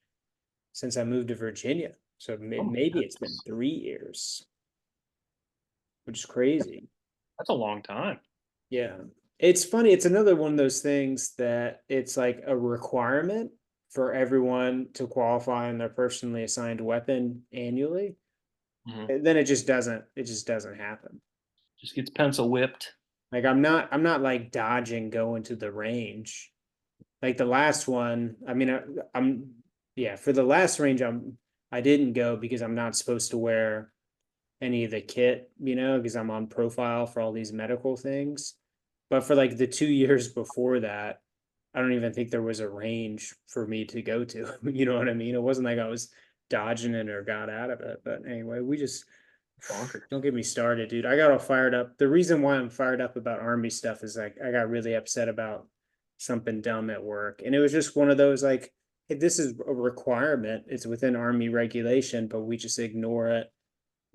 since I moved to Virginia. So oh my maybe it's been goodness, 3 years, which is crazy. that's a long time. Yeah. It's funny. It's another one of those things that it's like a requirement for everyone to qualify on their personally assigned weapon annually. Mhm. And then it just doesn't happen. Just gets pencil whipped. Like I'm not like dodging going to the range. Like the last one, I mean, I'm yeah, for the last range, I didn't go because I'm not supposed to wear any of the kit, because I'm on profile for all these medical things. But for like the 2 years before that, I don't even think there was a range for me to go to. You know what I mean? It wasn't like I was dodging it or got out of it. But anyway, we just Bonkers. don't get me started, dude. I got all fired up. The reason why I'm fired up about army stuff is like I got really upset about something dumb at work. And it was just one of those like, hey, this is a requirement. It's within army regulation, but we just ignore it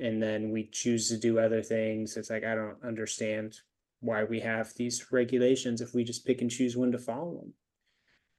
and then we choose to do other things. It's like I don't understand why we have these regulations if we just pick and choose when to follow them.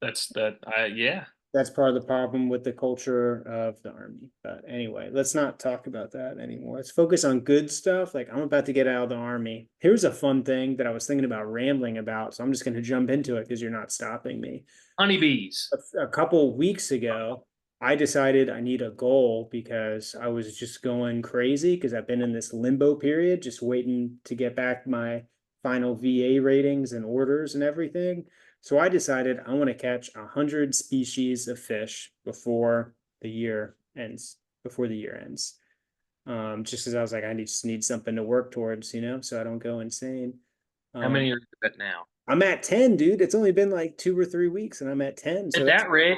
That's that. Yeah. That's part of the problem with the culture of the army. But anyway, let's not talk about that anymore. Let's focus on good stuff. Like I'm about to get out of the army. Here's a fun thing that I was thinking about rambling about. So I'm just going to jump into it because you're not stopping me. Honeybees. A couple weeks ago, I decided I need a goal because I was just going crazy because I've been in this limbo period, just waiting to get back my final VA ratings and orders and everything. So I decided I want to catch 100 species of fish the year ends, before the year ends. Just because I was like, just need something to work towards, so I don't go insane. How Um, many are you at now? I'm at 10, dude. It's only been like 2 or 3 weeks and I'm at 10. So At that's that rate,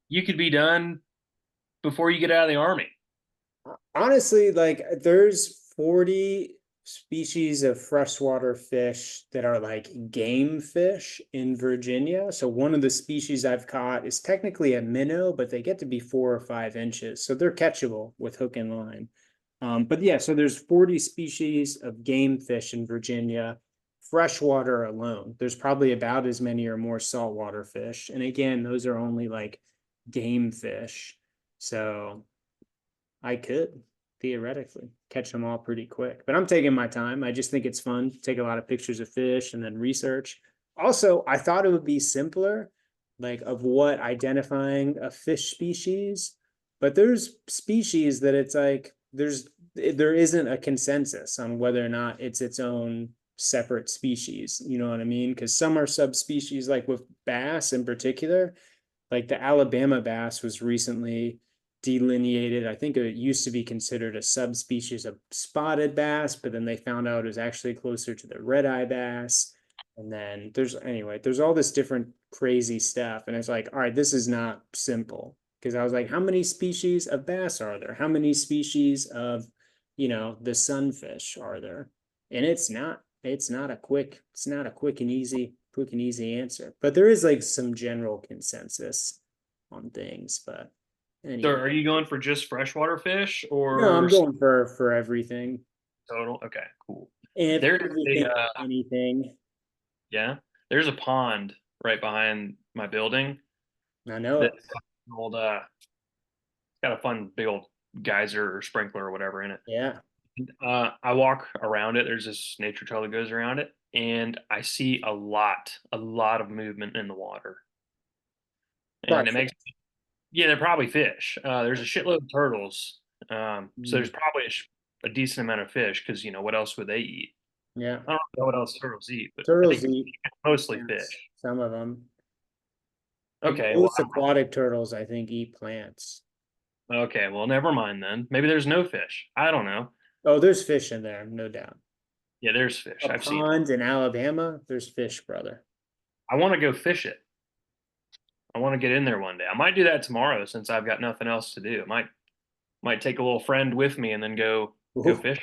you could be done before you get out of the army. honestly, like there's 40 species of freshwater fish that are like game fish in Virginia. So one of the species I've caught is technically a minnow, but they get to be 4 or 5 inches. So they're catchable with hook and line. But yeah, so there's 40 species of game fish in Virginia, freshwater alone. There's probably about as many or more saltwater fish. And again, those are only like game fish. So I could theoretically catch them all pretty quick, but I'm taking my time. I just think it's fun to take a lot of pictures of fish and then research. Also, I thought it would be simpler, like of what identifying a fish species, but there's species that it's like there isn't a consensus on whether or not it's its own separate species. You know what I mean? Because some are subspecies, like with bass in particular, like the Alabama bass was recently delineated. I think it used to be considered a subspecies of spotted bass, but then they found out it was actually closer to the red eye bass. And then there's all this different crazy stuff. And it's like, all right, this is not simple. Because I was like, how many species of bass are there? How many species of, the sunfish are there? And it's not a quick and easy answer. But there is like some general consensus on things. But So anyway, are you going for just freshwater fish no, or I'm going for everything total? Okay, cool. and There's a everything and anything. yeah, there's a pond right behind my building I know that's it. got an old got a fun big old geyser or sprinkler or whatever in it. Yeah, I walk around it. There's this nature trail that goes around it, and I see a lot of movement in the water, and it probably. makes yeah, they're probably fish. There's a shitload of turtles, so Mm, there's probably a decent amount of fish because what else would they eat? yeah, I don't know what else turtles eat, but I turtles think eat mostly plants. fish. Some of them, like Okay, well, most aquatic turtles, I think eat plants. okay, well, never mind then. Maybe there's no fish. I don't know. Oh, there's fish in there, no doubt. Yeah, there's fish. A I've seen it. pond in Alabama, there's fish, brother. I want to go fish it. I want to get in there one day. I might do that tomorrow since I've got nothing else to do. Might take a little friend with me and then go Ooh, fish.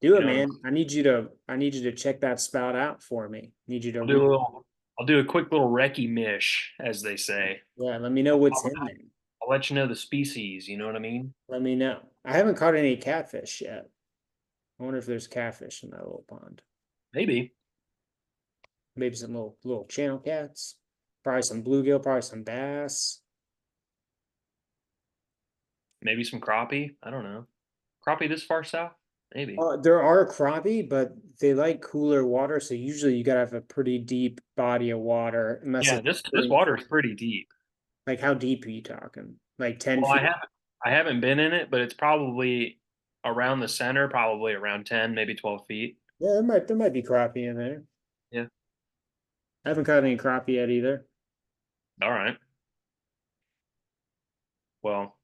do You it, know what I mean? man. I need you to check that spout out for me. Need you to I'll do read. a little. I'll do a quick little recce mish, as they say. Yeah, let me know what's I'll, in there. I'll let you know the species. You know what I mean? Let me know. I haven't caught any catfish yet. I wonder if there's catfish in that little pond. Maybe. Maybe some little channel cats. Probably some bluegill, probably some bass. Maybe some crappie. I don't know. Crappie this far south? Maybe. There are crappie, but they like cooler water, so usually you gotta have a pretty deep body of water, unless Yeah, it's this spring. water is pretty deep. Like how deep are you talking? Like 10 Well, feet? I haven't been in it, but it's probably around the center, probably around 10, maybe 12 feet. Yeah, there might be crappie in there. Yeah. I haven't caught any crappie yet either. All right. Well,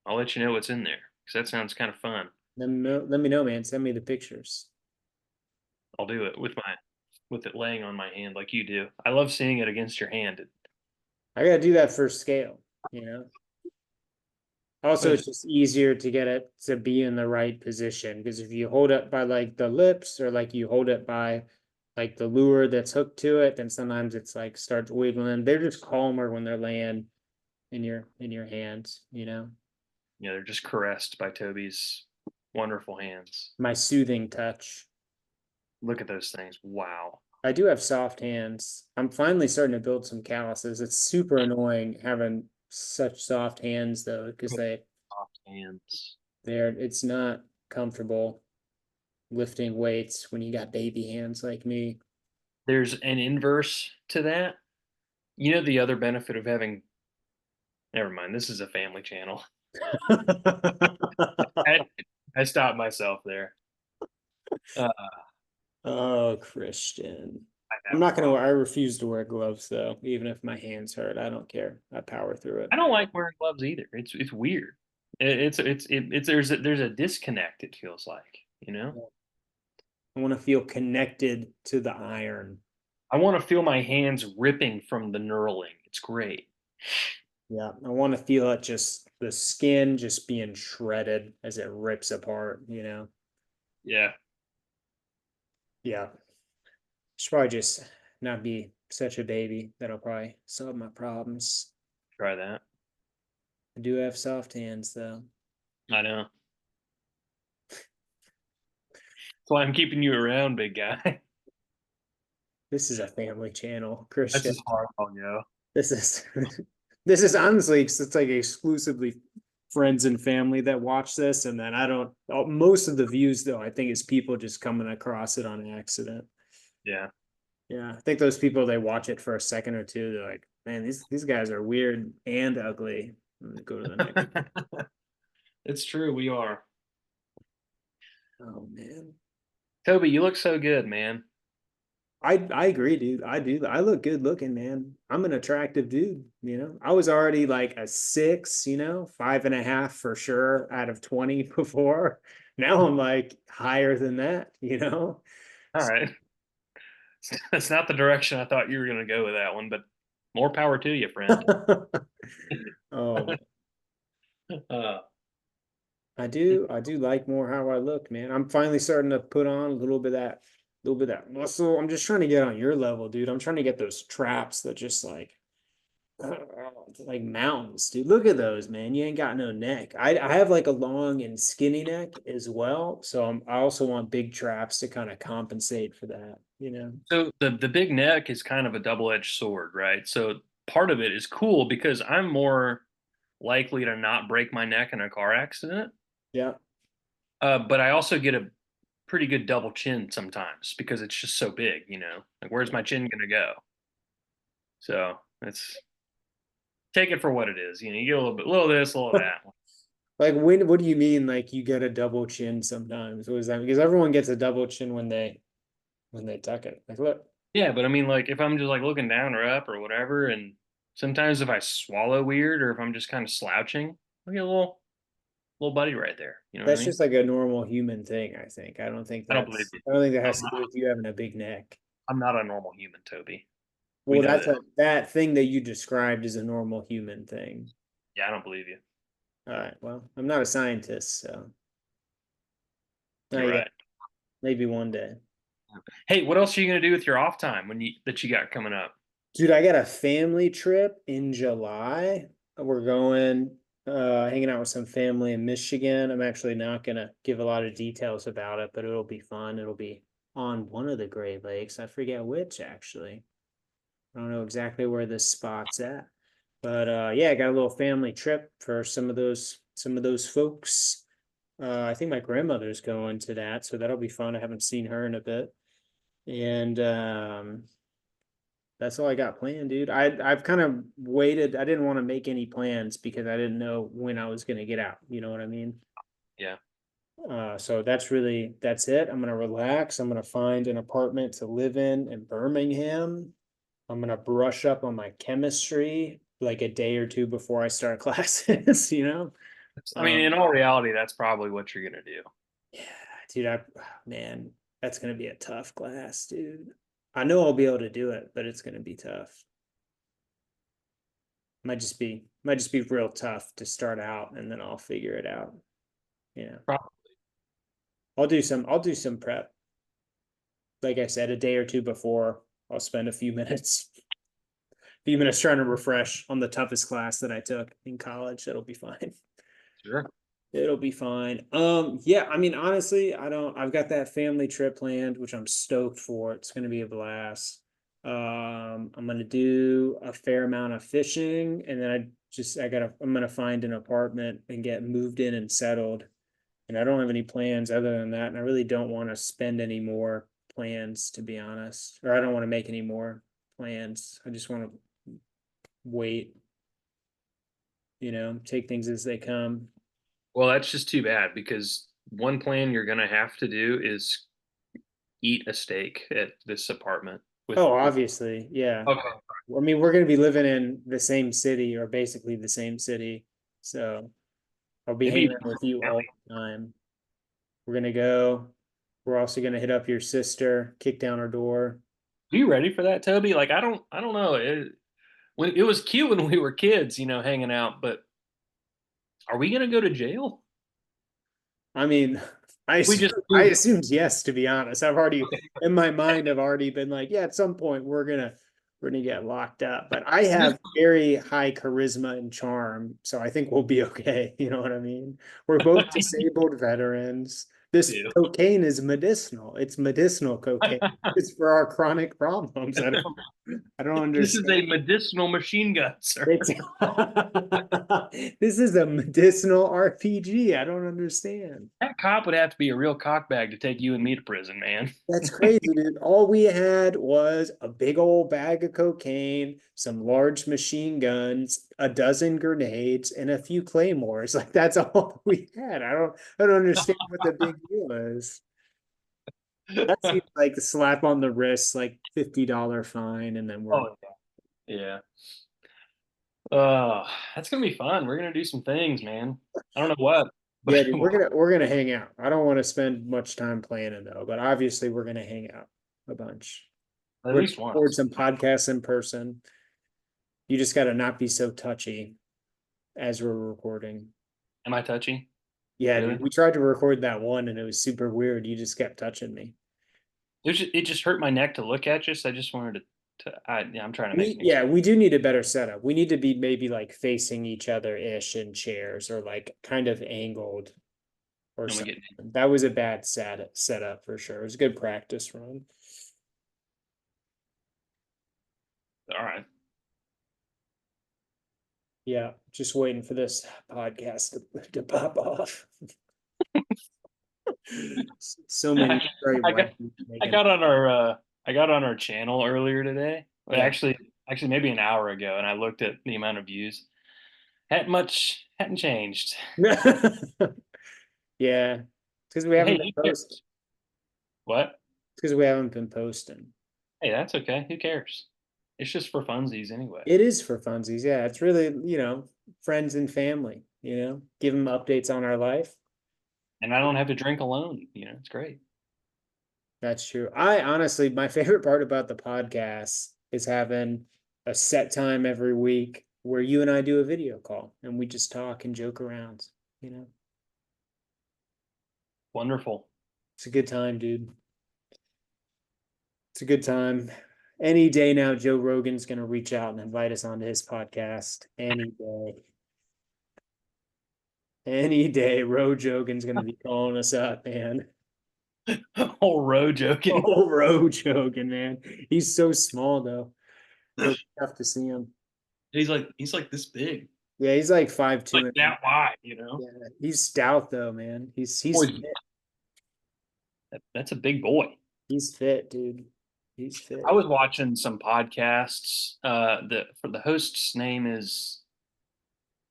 I'll let you know what's in there because that sounds kind of fun. Let me know, man. Send me the pictures. I'll do it with it laying on my hand like you do. I love seeing it against your hand. I gotta do that for scale. What Also, is it's just easier to get it to be in the right position because if you hold it by like the lips or like you hold it by like the lure that's hooked to it, then sometimes it's like starts wiggling. They're just calmer when they're laying in your hands. they're just caressed by Toby's wonderful hands. My soothing touch. Look at those things. Wow. I do have soft hands. I'm finally starting to build some calluses. It's super annoying having such soft hands though, because Soft hands. it's not comfortable lifting weights when you got baby hands like me. There's an inverse to that. The other benefit of having Never mind. This is a family channel. I, I stopped myself there. Uh, Oh, Christian. I I'm have a not gonna, problem. I refuse to wear gloves though, even if my hands hurt. I don't care. I power through it. I don't like wearing gloves either. It's weird. It's there's a disconnect. It feels like, you know. I want to feel connected to the iron. I want to feel my hands ripping from the knurling. It's great. Yeah, I want to feel it just the skin just being shredded as it rips apart. Yeah, Yeah. Should probably just not be such a baby. That'll probably solve my problems. try that. I do have soft hands though. I know. That's why I'm keeping you around, big guy. This is a family channel, That's Christian. as hard I'll go. This is this is honestly it's like exclusively friends and family that watch this, and then I don't. Most of the views though, I think is people just coming across it on accident. Yeah. Yeah, I think those people they watch it for a second or two, they're like, man, these guys are weird and ugly. Let me go to the next. It's true. We are. Oh man. Toby, you look so good, man. I agree, dude. I do. I look good looking, man. I'm an attractive dude. I was already like a 6, 5.5 for sure out of 20 before. Now I'm like higher than that. All right. That's not the direction I thought you were going to go with that one, but more power to you, friend. Oh man. uh, I do like more how I look, man. I'm finally starting to put on a little bit of that muscle. I'm just trying to get on your level, dude. I'm trying to get those traps that just like mountains, dude. Look at those, man. You ain't got no neck. I have like a long and skinny neck as well, so I also want big traps to kind of compensate for that. so the big neck is kind of a double-edged sword, right? So part of it is cool because I'm more likely to not break my neck in a car accident. Yeah, But I also get a pretty good double chin sometimes because it's just so big, you know. Like where's my chin gonna go? So it's take it for what it is. You know, you get a little bit, little of this, a little of that. like what do you mean? Like you get a double chin sometimes? What is that? Because everyone gets a double chin when they tuck it. Like, look. Yeah, but I mean, like if I'm just like looking down or up or whatever, and sometimes if I swallow weird or if I'm just kind of slouching, I get a little buddy right there. You know what I That's mean? just like a normal human thing, I think. I don't think I don't believe that's you. I don't think that I'm has to do not, with you having a big neck. I'm not a normal human, Toby. We Well, know that's this. that thing that you described is a normal human thing. Yeah, I don't believe you. All right. Well, I'm not a scientist, so not You're yet. right. Maybe one day. Hey, what else are you gonna do with your off time when you got coming up? Dude, I got a family trip in July. We're going hanging out with some family in Michigan. I'm actually not gonna give a lot of details about it, but it'll be fun. It'll be on one of the Great Lakes. I forget which actually. I don't know exactly where this spot's at. But yeah, I got a little family trip for some of those folks. I think my grandmother's going to that, so that'll be fun. I haven't seen her in a bit. And that's all I got planned, dude. I've kind of waited. I didn't want to make any plans because I didn't know when I was gonna get out. You know what I mean? Yeah. So that's it. I'm gonna relax. I'm gonna find an apartment to live in Birmingham. I'm gonna brush up on my chemistry like a day or two before I start classes. I mean, in Um, all reality, that's probably what you're gonna do. yeah, dude, man, that's gonna be a tough class, dude. I know I'll be able to do it, but it's gonna be tough. Might just be real tough to start out and then I'll figure it out. Yeah. Probably. I'll do some prep. Like I said, a day or two before, I'll spend a few minutes trying to refresh on the toughest class that I took in college. That'll be fine. Sure. It'll be fine. Yeah, I mean, honestly, I've got that family trip planned, which I'm stoked for. It's gonna be a blast. I'm gonna do a fair amount of fishing, and then I'm gonna find an apartment and get moved in and settled. And I don't have any plans other than that, and I really don't want to spend any more plans, to be honest. Or I don't want to make any more plans. I just want to wait. take things as they come. Well, that's just too bad because one plan you're gonna have to do is eat a steak at this apartment Oh, with obviously, yeah. okay. I mean, we're going to be living in the same city or basically the same city. So I'll be hanging Maybe out with you all the time. We're going to go. We're also going to hit up your sister, kick down her door. are you ready for that, Toby? Like I don't know. When it was cute when we were kids, hanging out, but are we gonna go to jail? I mean, We just I do assumed yes, to be honest. I've already in my mind, I've already been like, yeah, at some point we're gonna get locked up. But I this have very high charisma and charm, so I think we'll be okay. You know what I mean? We're both disabled veterans. This do. cocaine is medicinal. It's medicinal cocaine. It's for our chronic problems. I don't This is understand. a medicinal machine gun, sir. It's this is a medicinal RPG. I don't understand. That cop would have to be a real cockbag to take you and me to prison, man. That's crazy, dude. All we had was a big old bag of cocaine, some large machine guns, a dozen grenades, and a few claymores. Like that's all we had. I don't understand what the big deal is. That seems like a slap on the wrist, like $50 fine, and then we're Oh yeah. Uh, that's gonna be fun. We're gonna do some things, man. I don't know what, but yeah, dude, we're gonna hang out. I don't want to spend much time planning though, but obviously we're gonna hang out a bunch. at We're gonna least record once. some podcasts in person. You just gotta not be so touchy as we're recording. Am I touchy? Yeah, Really? dude, we tried to record that one and it was super weird. You just kept touching me. It just hurt my neck to look at you, so I just wanted yeah, I'm trying to make an excuse. Yeah, we do need a better setup. We need to be maybe like facing each other ish in chairs or like kind of angled or And we something. get That was a bad setup for sure. It was a good practice run. all right. Yeah, just waiting for this podcast to pop off. So many great I got writers I making. got on our channel earlier today. Well, Yeah. actually maybe an hour ago, and I looked at the amount of views. Hadn't changed. Yeah. It's because we haven't Hey, been who posting. cares? What? It's because we haven't been posting. Hey, that's okay. Who cares? It's just for funsies anyway. It is for funsies. Yeah. It's really, friends and family, give them updates on our life. And I don't have to drink alone. It's great. That's true. I honestly, my favorite part about the podcast is having a set time every week where you and I do a video call and we just talk and joke around, you know. Wonderful. It's a good time, dude. It's a good time. Any day now, Joe Rogan's gonna reach out and invite us onto his podcast. Any day. Any day, Rogan's gonna be calling us up, man. Whole row joking. Oh, Rogan, man. He's so small though. It'll be tough to see him. He's like this big, Yeah, he's like 5'2" like and that wide. yeah, he's stout though, man. He's Boy, fit. that's a big boy. He's fit, dude. He's I fit. was watching some podcasts. The host's name is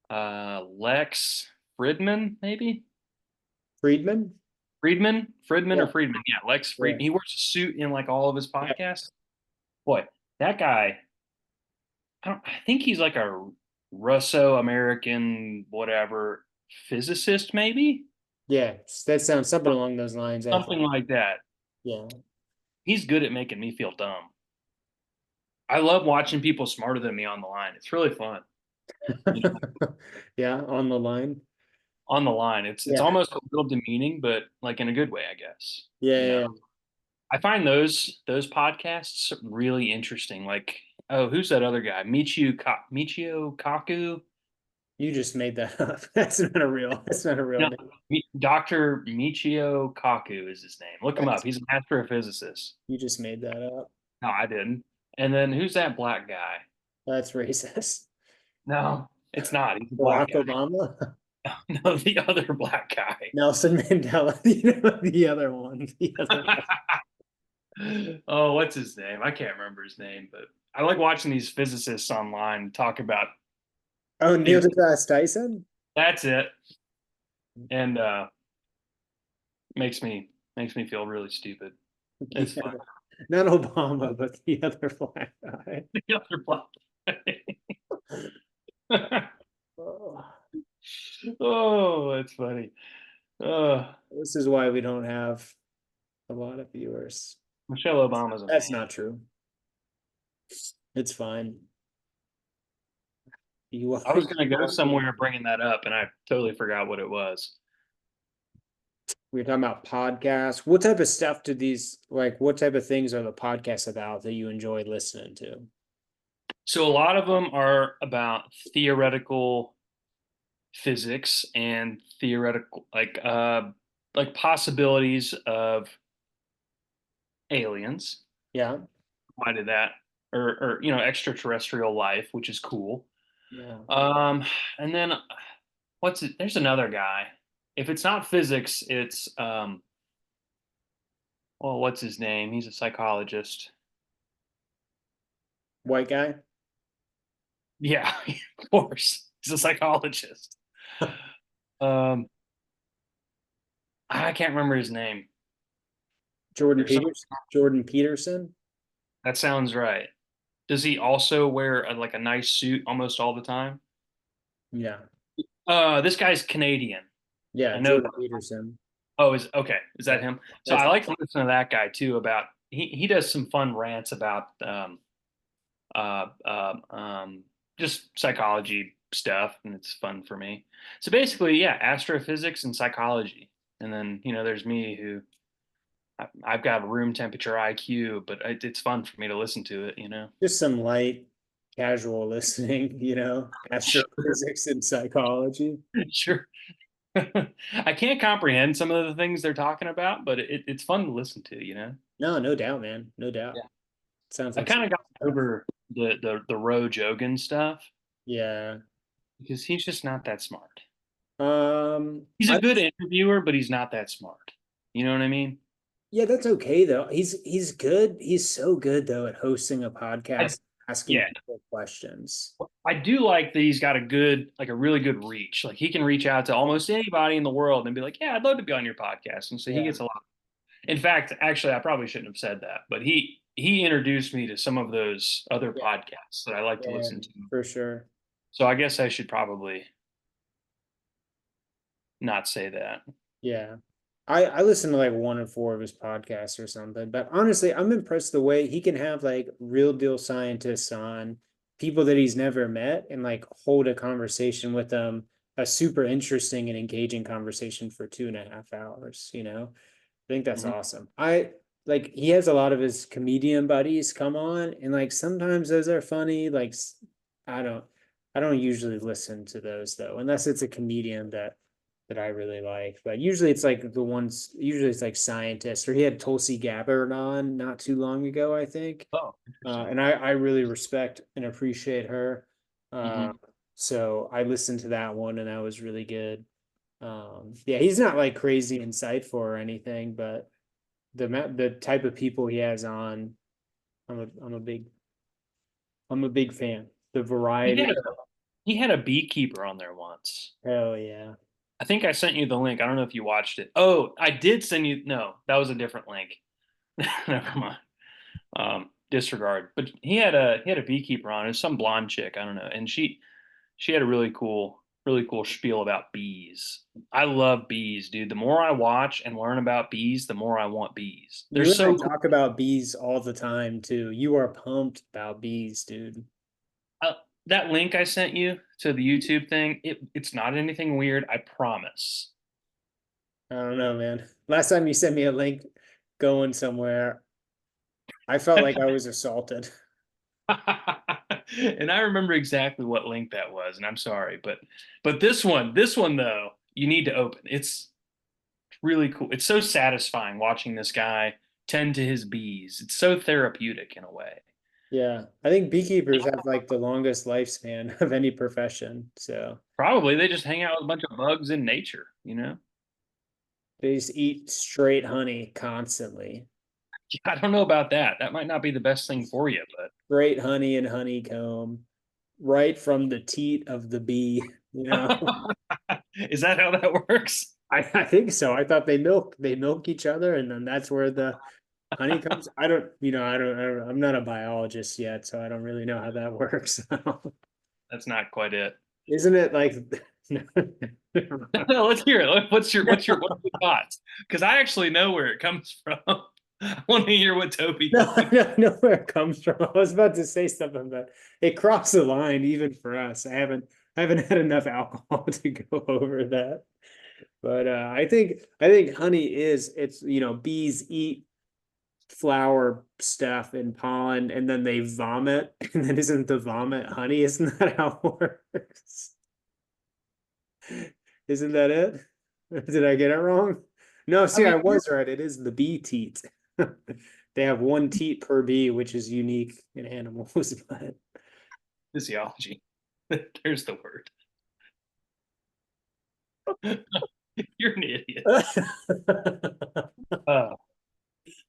Lex Fridman, maybe Friedman? Friedman Yeah, or Friedman. Yeah, Lex yeah, Friedman. He wears a suit in like all of his yeah. podcasts. Boy, that guy. I think he's like a Russo American whatever physicist, maybe Yeah, that sounds something along those lines, I think. something like that. Yeah. He's good at making me feel dumb. I love watching people smarter than me on the line. It's really fun. You know, Yeah, on the line. on the line, it's Yeah. almost a little demeaning, but like in a good way, I guess. Yeah, You know, yeah, I find those podcasts really interesting. Like, oh, who's that other guy? Michio Kaku. you just made that up. That's not a real No, name. Dr. Michio Kaku is his name. Look him up. That's He's an astrophysicist. you just made that up. No, I didn't. And then who's that black guy? That's racist. No, it's not. He's a black Barack guy. Obama, No, the other black guy. Nelson Mandela, the other one, the other one. Oh, what's his name? I can't remember his name, but I like watching these physicists online talk about Oh, Neil Anyway, deGrasse Tyson? that's it. And makes me feel really stupid. It's Yeah, fun. not Obama, but the other black guy. The other block. Oh, Oh, that's funny. Uh, this is why we don't have a lot of viewers. Michelle Obama's a That's man. not true. It's fine. You I are, was gonna you go are somewhere bringing that up, and I totally forgot what it was. we're talking about podcasts. What type of stuff do these like? What type of things are the podcasts about that you enjoy listening to? So a lot of them are about theoretical physics and theoretical like possibilities of aliens. Yeah, Why did that? Or you know, extraterrestrial life, which is cool. yeah. Um, and then what's it? There's another guy. If it's not physics, it's well, what's his name? He's a psychologist. White guy. Yeah, of course. He's a psychologist. Um, I can't remember his name. Jordan There's some, Peters. Jordan Peterson. that sounds right. Does he also wear like a nice suit almost all the time? Yeah, This guy's Canadian. yeah. I know Jordan that. Peterson. Oh, is okay. Is Yeah, that him? So that's I like to listen to that guy too about he does some fun rants about uh, um, um, just psychology stuff, and it's fun for me. So basically, yeah, astrophysics and psychology, and then you know, there's me who I've got room temperature IQ, but it's fun for me to listen to it. You know, just some light, casual listening. sure, Astrophysics and psychology. sure. I can't comprehend some of the things they're talking about, but it's fun to listen to. You know, No, no doubt, man. No doubt. yeah. Sounds I like some kind of got stuff. over the Roe Jogan stuff Yeah. because he's just not that smart. He's a I good interviewer, but he's not that smart. You know what I mean? Yeah, that's okay though. He's good. He's so good though at hosting a I podcast, asking yeah, people questions. I do like that he's got a good, like a really good reach. Like he can reach out to almost anybody in the world and be like, "Yeah, I'd love to be on your podcast." And so he Yeah, gets a lot. In fact, actually, I probably shouldn't have said that, but he introduced me to some of those other yeah, podcasts that I like to yeah, listen to. for sure. So I guess I should probably not say that. Yeah. I listen to like one or four of his podcasts or something, but honestly, I'm impressed the way he can have like real deal scientists on, people that he's never met, and like hold a conversation with them, a super interesting and engaging conversation for 2.5 hours. I think that's Mhm. awesome. I like he has a lot of his comedian buddies come on, and like sometimes those are funny. I don't I don't usually listen to those though, unless it's a comedian that I really like. But usually it's like usually it's like scientists, or he had Tulsi Gabbard on not too long ago, I think. Oh, interesting. And I really respect and appreciate her. Uh, Hmm. so I listened to that one, and that was really good. Yeah, he's not like crazy insightful or anything, but the type of people he has on, I'm a big fan. The He had variety. a he had a beekeeper on there once. Hell yeah. I think I sent you the link. I don't know if you watched it. Oh, I did send you. No, that was a different link. Never mind. Disregard. But he had a beekeeper on. It was some blonde chick. I don't know, and she had a really cool spiel about bees. I love bees, dude. The more I watch and learn about bees, the more I want bees. They're You and I so cool. talk about bees all the time too. You are pumped about bees, dude. Uh, that link I sent you to the YouTube thing, it's not anything weird. I promise. I don't know, man. Last time you sent me a link going somewhere, I felt like I was assaulted. And I remember exactly what link that was, and I'm sorry, but this one though, you need to open. It's really cool. It's so satisfying watching this guy tend to his bees. It's so therapeutic in a way. Yeah, I think beekeepers have like the longest lifespan of any profession. So Probably they just hang out with a bunch of bugs in nature, you know? they just eat straight honey constantly. I don't know about that. That might not be the best thing for you, but Great honey and honeycomb. right from the teat of the bee, you know. Is that how that works? I think so. I thought they milk each other, and then that's where the honey comes. I don't, I'm not a biologist yet, so I don't really know how that works. That's not quite it. Isn't it like No, let's hear it. What's your thoughts? Because I actually know where it comes from. I want to hear what Toby no, I thinks. don't know where it comes from. I was about to say something, but it crossed the line even for us. I haven't had enough alcohol to go over that. But I think honey is it's bees eat flower stuff and pollen and then they vomit and then isn't the vomit honey? Isn't that how it works? Isn't that it? Did I get it wrong? No, I see, mean, I was right. It is the bee teat. They have one teat per bee, which is unique in animals, but physiology. There's the word. You're an idiot. Uh,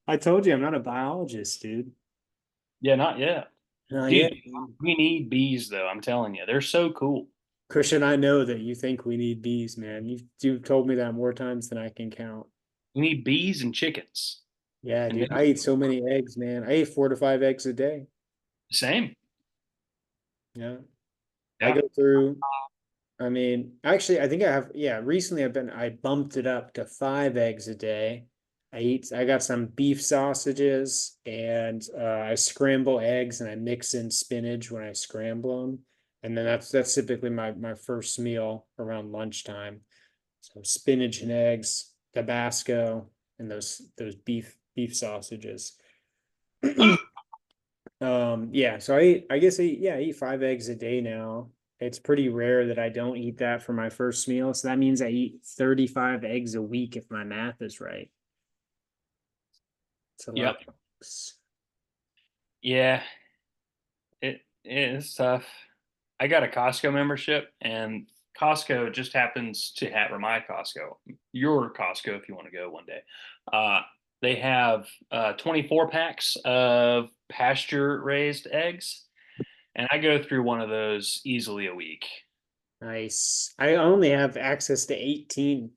I told you I'm not a biologist, dude. yeah, not yet. Not Dude, yet. we need bees though. I'm telling you, they're so cool. Christian, I know that you think we need bees, man. You've told me that more times than I can count. We need bees and chickens. Yeah, And dude. then I eat so many eggs, man. I eat 4 to 5 eggs a day. same. Yeah. I Yeah. go through, I mean, actually, I think I have, yeah, recently I bumped it up to 5 eggs a day. I got some beef sausages and I scramble eggs and I mix in spinach when I scramble them. And then that's typically my first meal around lunchtime. So spinach and eggs, Tabasco, and those beef sausages. Yeah, so I guess I eat 5 eggs a day now. It's pretty rare that I don't eat that for my first meal. So that means I eat 35 eggs a week if my math is right. It's a lot Yep. of eggs. Yeah. It's tough. I got a Costco membership, and Costco just happens to have, or my Costco, your Costco, if you want to go one day. Uh, they have 24 packs of pasture raised eggs, and I go through one of those easily a week. Nice. I only have access to 18,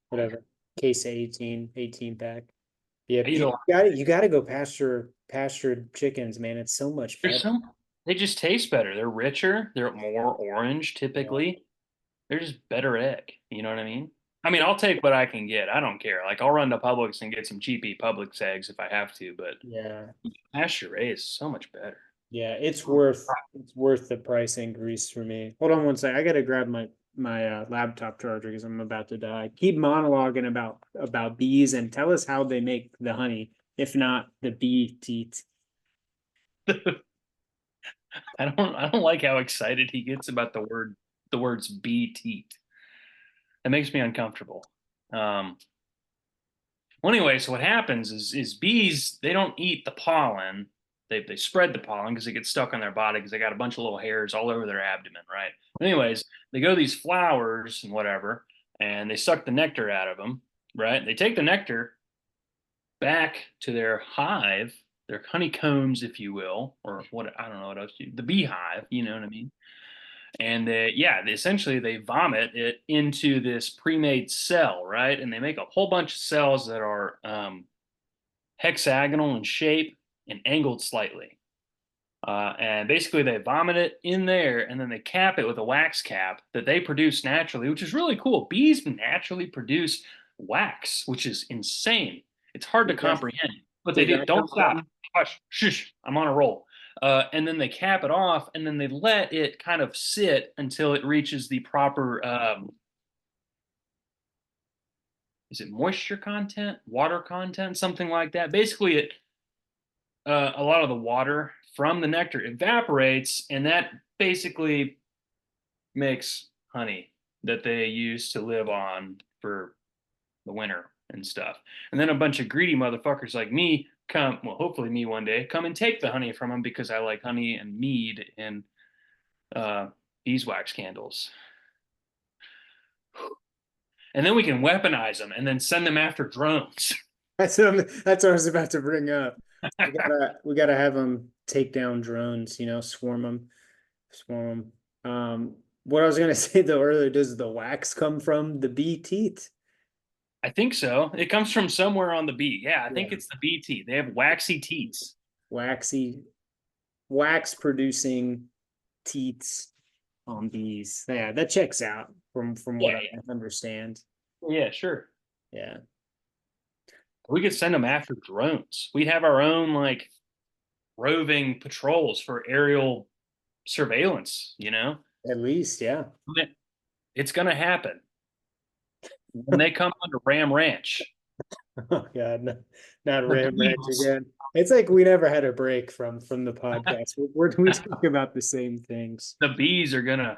whatever, case of 18 pack. Yeah, I eat you a lot. gotta go pastured chickens, man. It's so much There's better. some, they just taste better. They're richer. They're more orange Yeah. typically. They're just better egg. You know what I mean? I mean, I'll take what I can get. I don't care. Like I'll run to Publix and get some cheapy Publix eggs if I have to, but Yeah. pasture raised is so much better. Yeah, it's worth the price increase for me. Hold on one sec. I gotta grab my laptop charger because I'm about to die. Keep monologuing about bees and tell us how they make the honey, if not the bee teat. I don't like how excited he gets about the words bee teat. It makes me uncomfortable. Um, well, anyway, so what happens is bees, they don't eat the pollen. They spread the pollen because it gets stuck on their body because they got a bunch of little hairs all over their abdomen, right? Anyways, they go to these flowers and whatever, and they suck the nectar out of them, right? They take the nectar back to their hive, their honeycombs, if you will, or what, I don't know what else the beehive, you know what I mean? And essentially they vomit it into this pre-made cell, right? And they make a whole bunch of cells that are hexagonal in shape and angled slightly. And basically, they vomit it in there and then they cap it with a wax cap that they produce naturally, which is really cool. Bees naturally produce wax, which is insane. It's hard to Does that comprehend, but they does do. that Don't come stop. from? Hush, shush, I'm on a roll. And then they cap it off and then they let it kind of sit until it reaches the proper, is it moisture content, water content, something like that. Basically, a lot of the water from the nectar evaporates, and that basically makes honey that they use to live on for the winter and stuff. And then a bunch of greedy motherfuckers like me come, well, hopefully me one day, come and take the honey from them because I like honey and mead and uh, beeswax candles. And then we can weaponize them and then send them after drones. That's what I was about to bring up. We gotta have them take down drones, swarm them. What I was gonna say though earlier, does the wax come from the bee teeth? I think so. It comes from somewhere on the bee. Yeah, I think Yeah. it's the bee teeth. They have waxy teats. Waxy, wax producing teats on bees. Yeah, that checks out from Yeah, what I understand. yeah, sure. Yeah, We could send them after drones. We'd have our own like roving patrols for aerial surveillance, you know? at least, yeah. It's gonna happen. When they come onto Ram Ranch, Oh God, not the Ram Ranch bees, again. It's like we never had a break from the podcast. We talk about the same things. the bees are gonna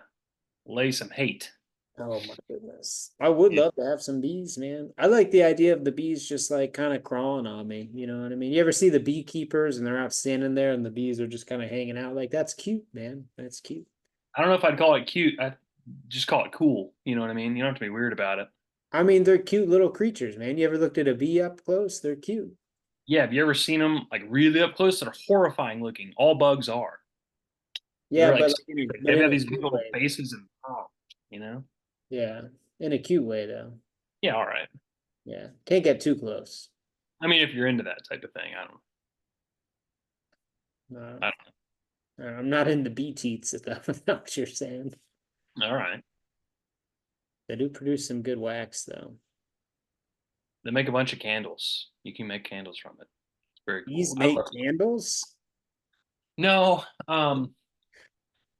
lay some hate. Oh my goodness. I would Yeah. love to have some bees, man. I like the idea of the bees just like kind of crawling on me. You know what I mean? You ever see the beekeepers and they're out standing there and the bees are just kind of hanging out? Like that's cute, man. That's cute. I don't know if I'd call it cute. I just call it cool. You know what I mean? You don't have to be weird about it. I mean, they're cute little creatures, man. You ever looked at a bee up close? They're cute. Yeah, have you ever seen them like really up close? They're horrifying looking. All bugs are. Yeah, They're like but scary. but They've in got a these big cute little way. faces and oh, you know? Yeah, in a cute way though. Yeah, all right. Yeah, can't get too close. I mean, if you're into that type of thing, Uh, I I'm not in the bee teats, if that's what you're saying. don't. All right. They do produce some good wax though. They make a bunch of candles. You can make candles from it. It's very Bees cool. I make love it. candles? No,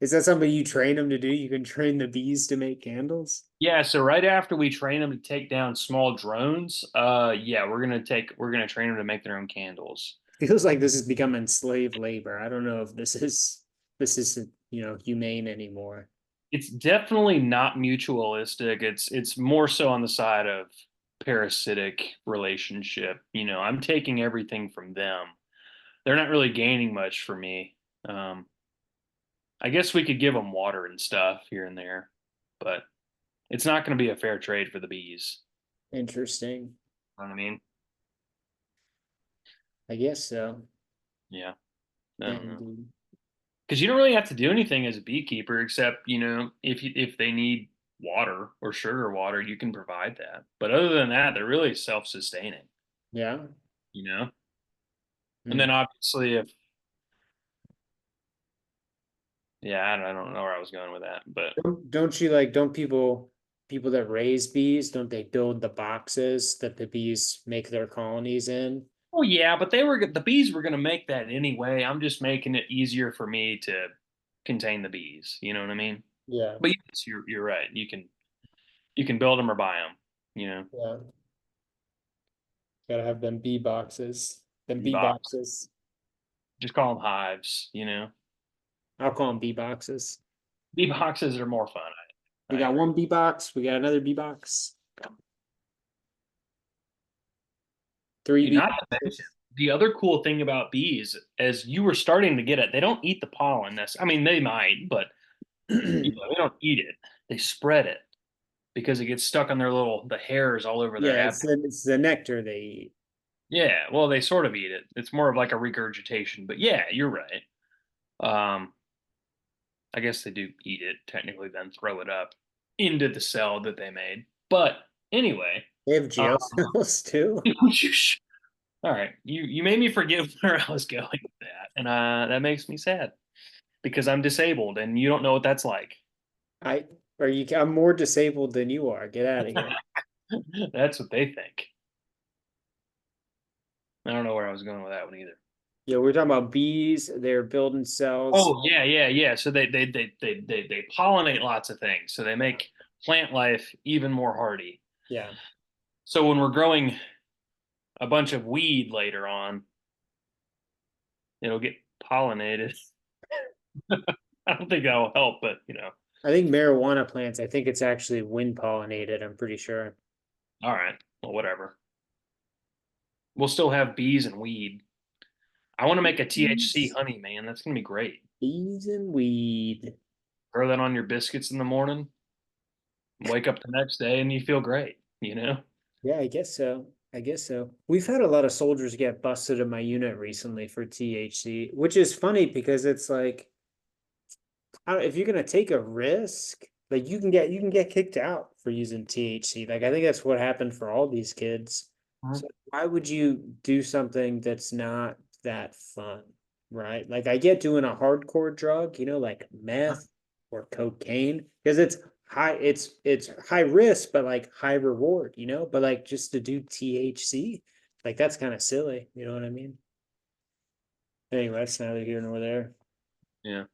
Is that something you train them to do? You can train the bees to make candles? yeah, so right after we train them to take down small drones, yeah, we're gonna train them to make their own candles. Feels like this is becoming slave labor. I don't know if this is humane anymore. It's definitely not mutualistic. It's more so on the side of parasitic relationship. You know, I'm taking everything from them. They're not really gaining much for me. Um, I guess we could give them water and stuff here and there, but it's not going to be a fair trade for the bees. Interesting. You know what I mean? I guess so. Yeah, I don't know. And Because you don't really have to do anything as a beekeeper except, you know, if they need water or sugar water, you can provide that. But other than that, they're really self-sustaining, yeah. you know? And Hmm. then obviously if yeah, I don't know where I was going with that, but Don't you like, don't people that raise bees, don't they build the boxes that the bees make their colonies in? oh yeah, but the bees were going to make that anyway. I'm just making it easier for me to contain the bees. You know what I mean? Yeah. But yes, you're right. You can build them or buy them. You know, Yeah. Gotta have them bee boxes. Them bee bee box. boxes. Just call them hives. You know, I'll call them bee boxes. bee boxes are more fun. We I got agree. one bee box. We got another bee box. Three Dude, bee not to mention boxes. the other cool thing about bees, as you were starting to get it, they don't eat the pollen. I mean, they might, but you know, they don't eat it. They spread it because it gets stuck on the hairs all over their Yeah, abdomen. it's the nectar they eat. Yeah, well, they sort of eat it. It's more of like a regurgitation, but yeah, you're right. Um, I guess they do eat it technically, then throw it up into the cell that they made. But anyway, They have um, jail cells too. all right, you made me forget where I was going with that, and that makes me sad because I'm disabled, and you don't know what that's like. I I'm more disabled than you are. Get out of here. That's what they think. I don't know where I was going with that one either. Yeah, we're talking about bees. They're building cells. Oh yeah, yeah, yeah. So they pollinate lots of things. So they make plant life even more hardy. Yeah. So when we're growing a bunch of weed later on, it'll get pollinated. I don't think that'll help, but you know. I think marijuana plants, I think it's actually wind pollinated, I'm pretty sure. All right. Well, whatever. We'll still have bees and weed. I want to make a THC Bees, honey, man. That's gonna be great. bees and weed. Throw that on your biscuits in the morning, wake up the next day, and you feel great, you know? Yeah, I guess so. I guess so. We've had a lot of soldiers get busted in my unit recently for THC, which is funny because it's like, if you're gonna take a risk, like you can get kicked out for using THC. Like I think that's what happened for all these kids. Mhm. So why would you do something that's not that fun, right? Like I get doing a hardcore drug, like meth or cocaine, because it's high risk, but like high reward, But like just to do THC, like that's kind of silly, you know what I mean? Anyway, that's neither here nor there. Yeah.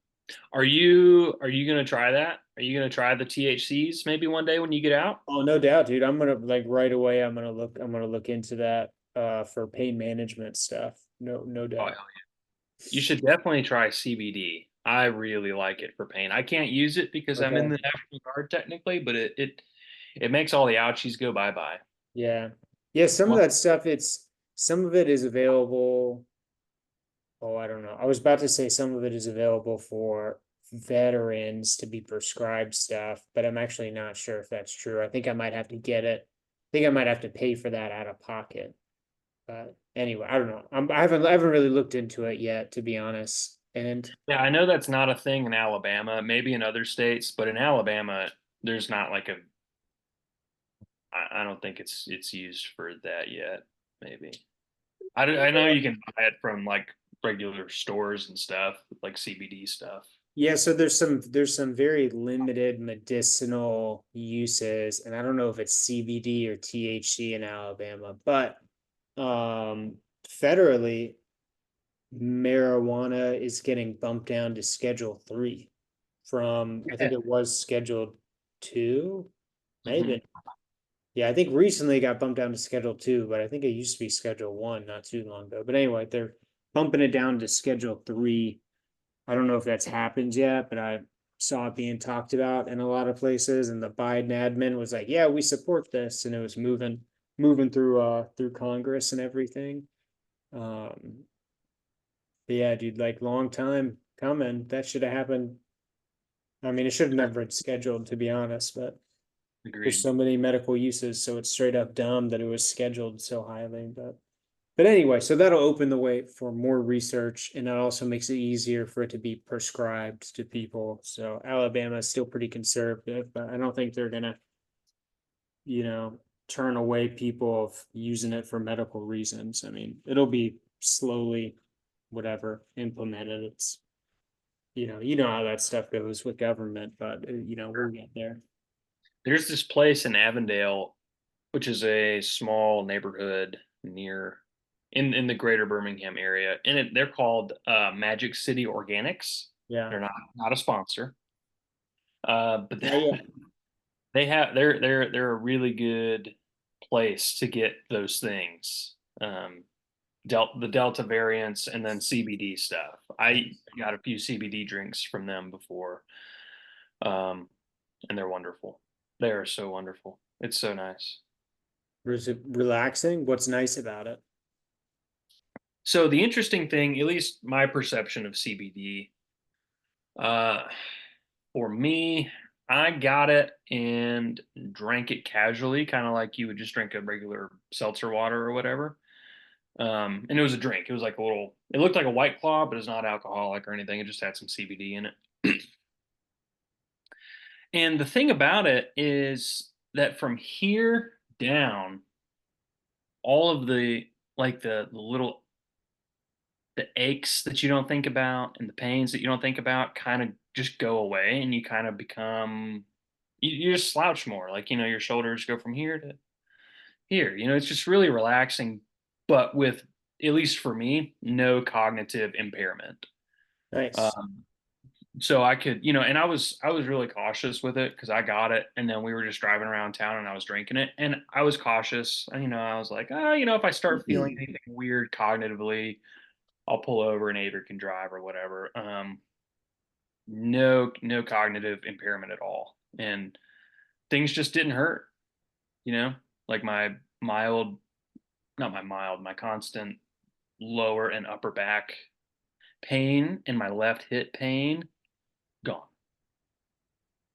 Are you gonna try that? Are you gonna try the THCs maybe one day when you get out? Oh, no doubt, dude. I'm gonna like right away. I'm gonna look into that for pain management stuff. No Oh, doubt. hell yeah. You should definitely try CBD. I really like it for pain. I can't use it because I'm in Okay. the National Guard technically, but it makes all the ouchies go bye bye. Yeah. Yeah, some of Well, that stuff, some of it is available. Oh, I don't know. I was about to say some of it is available for veterans to be prescribed stuff, but I'm actually not sure if that's true. I think I might have to get it. I think I might have to pay for that out of pocket. But anyway, I don't know. I haven't really looked into it yet, to be honest. And yeah, I know that's not a thing in Alabama, maybe in other states, but in Alabama, there's not like I don't think it's used for that yet. Maybe. I know you can buy it from like regular stores and stuff, like CBD stuff. yeah, so there's some very limited medicinal uses, and I don't know if it's CBD or THC in Alabama, but um federally marijuana is getting bumped down to Schedule 3 from I think Yeah. it was Schedule 2, Hmm. maybe. Yeah, I think recently it got bumped down to Schedule 2, but I think it used to be Schedule 1 not too long ago. But anyway, they're bumping it down to Schedule 3. I don't know if that's happened yet, but I saw it being talked about in a lot of places, and the Biden admin was like, "Yeah, we support this," and it was moving through Congress and everything. Um, but yeah, dude, like long time coming. That should have happened. I mean, it should have never been scheduled, to be honest, but there's Agreed. so many medical uses, so it's straight up dumb that it was scheduled so highly. But anyway, so that'll open the way for more research, and it also makes it easier for it to be prescribed to people. So Alabama is still pretty conservative, but I don't think they're gonna, you know, turn away people of using it for medical reasons. I mean, it'll be slowly, whatever, implemented. You know how that stuff goes with government, but we'll get there. There's this place in Avondale, which is a small neighborhood near in the greater Birmingham area, and they're called Magic City Organics. Yeah, They're not a sponsor, but not yet. they're a really good place to get those things. The Delta variants and then CBD stuff. I got a few CBD drinks from them before, um, and they're wonderful. They are so wonderful. It's so nice. Is it relaxing? What's nice about it? So the interesting thing, at least my perception of CBD, uh, for me, I got it and drank it casually, kind of like you would just drink a regular seltzer water or whatever. And it was a drink. It was like a little. It looked like a White Claw, but it's not alcoholic or anything. It just had some CBD in it. And the thing about it is that from here down, all of the little the aches that you don't think about and the pains that you don't think about kind of just go away, and you kind of become you just slouch more. Like your shoulders go from here to here. It's just really relaxing, but with, at least for me, no cognitive impairment. Nice. Um, so I could, and I was really cautious with it because I got it, and then we were just driving around town, and I was drinking it, and I was cautious. And, I was like, if I start feeling anything weird cognitively, I'll pull over and Avery can drive or whatever. No cognitive impairment at all, and things just didn't hurt. You know, like my mild, not my mild, my constant lower and upper back pain and my left hip pain gone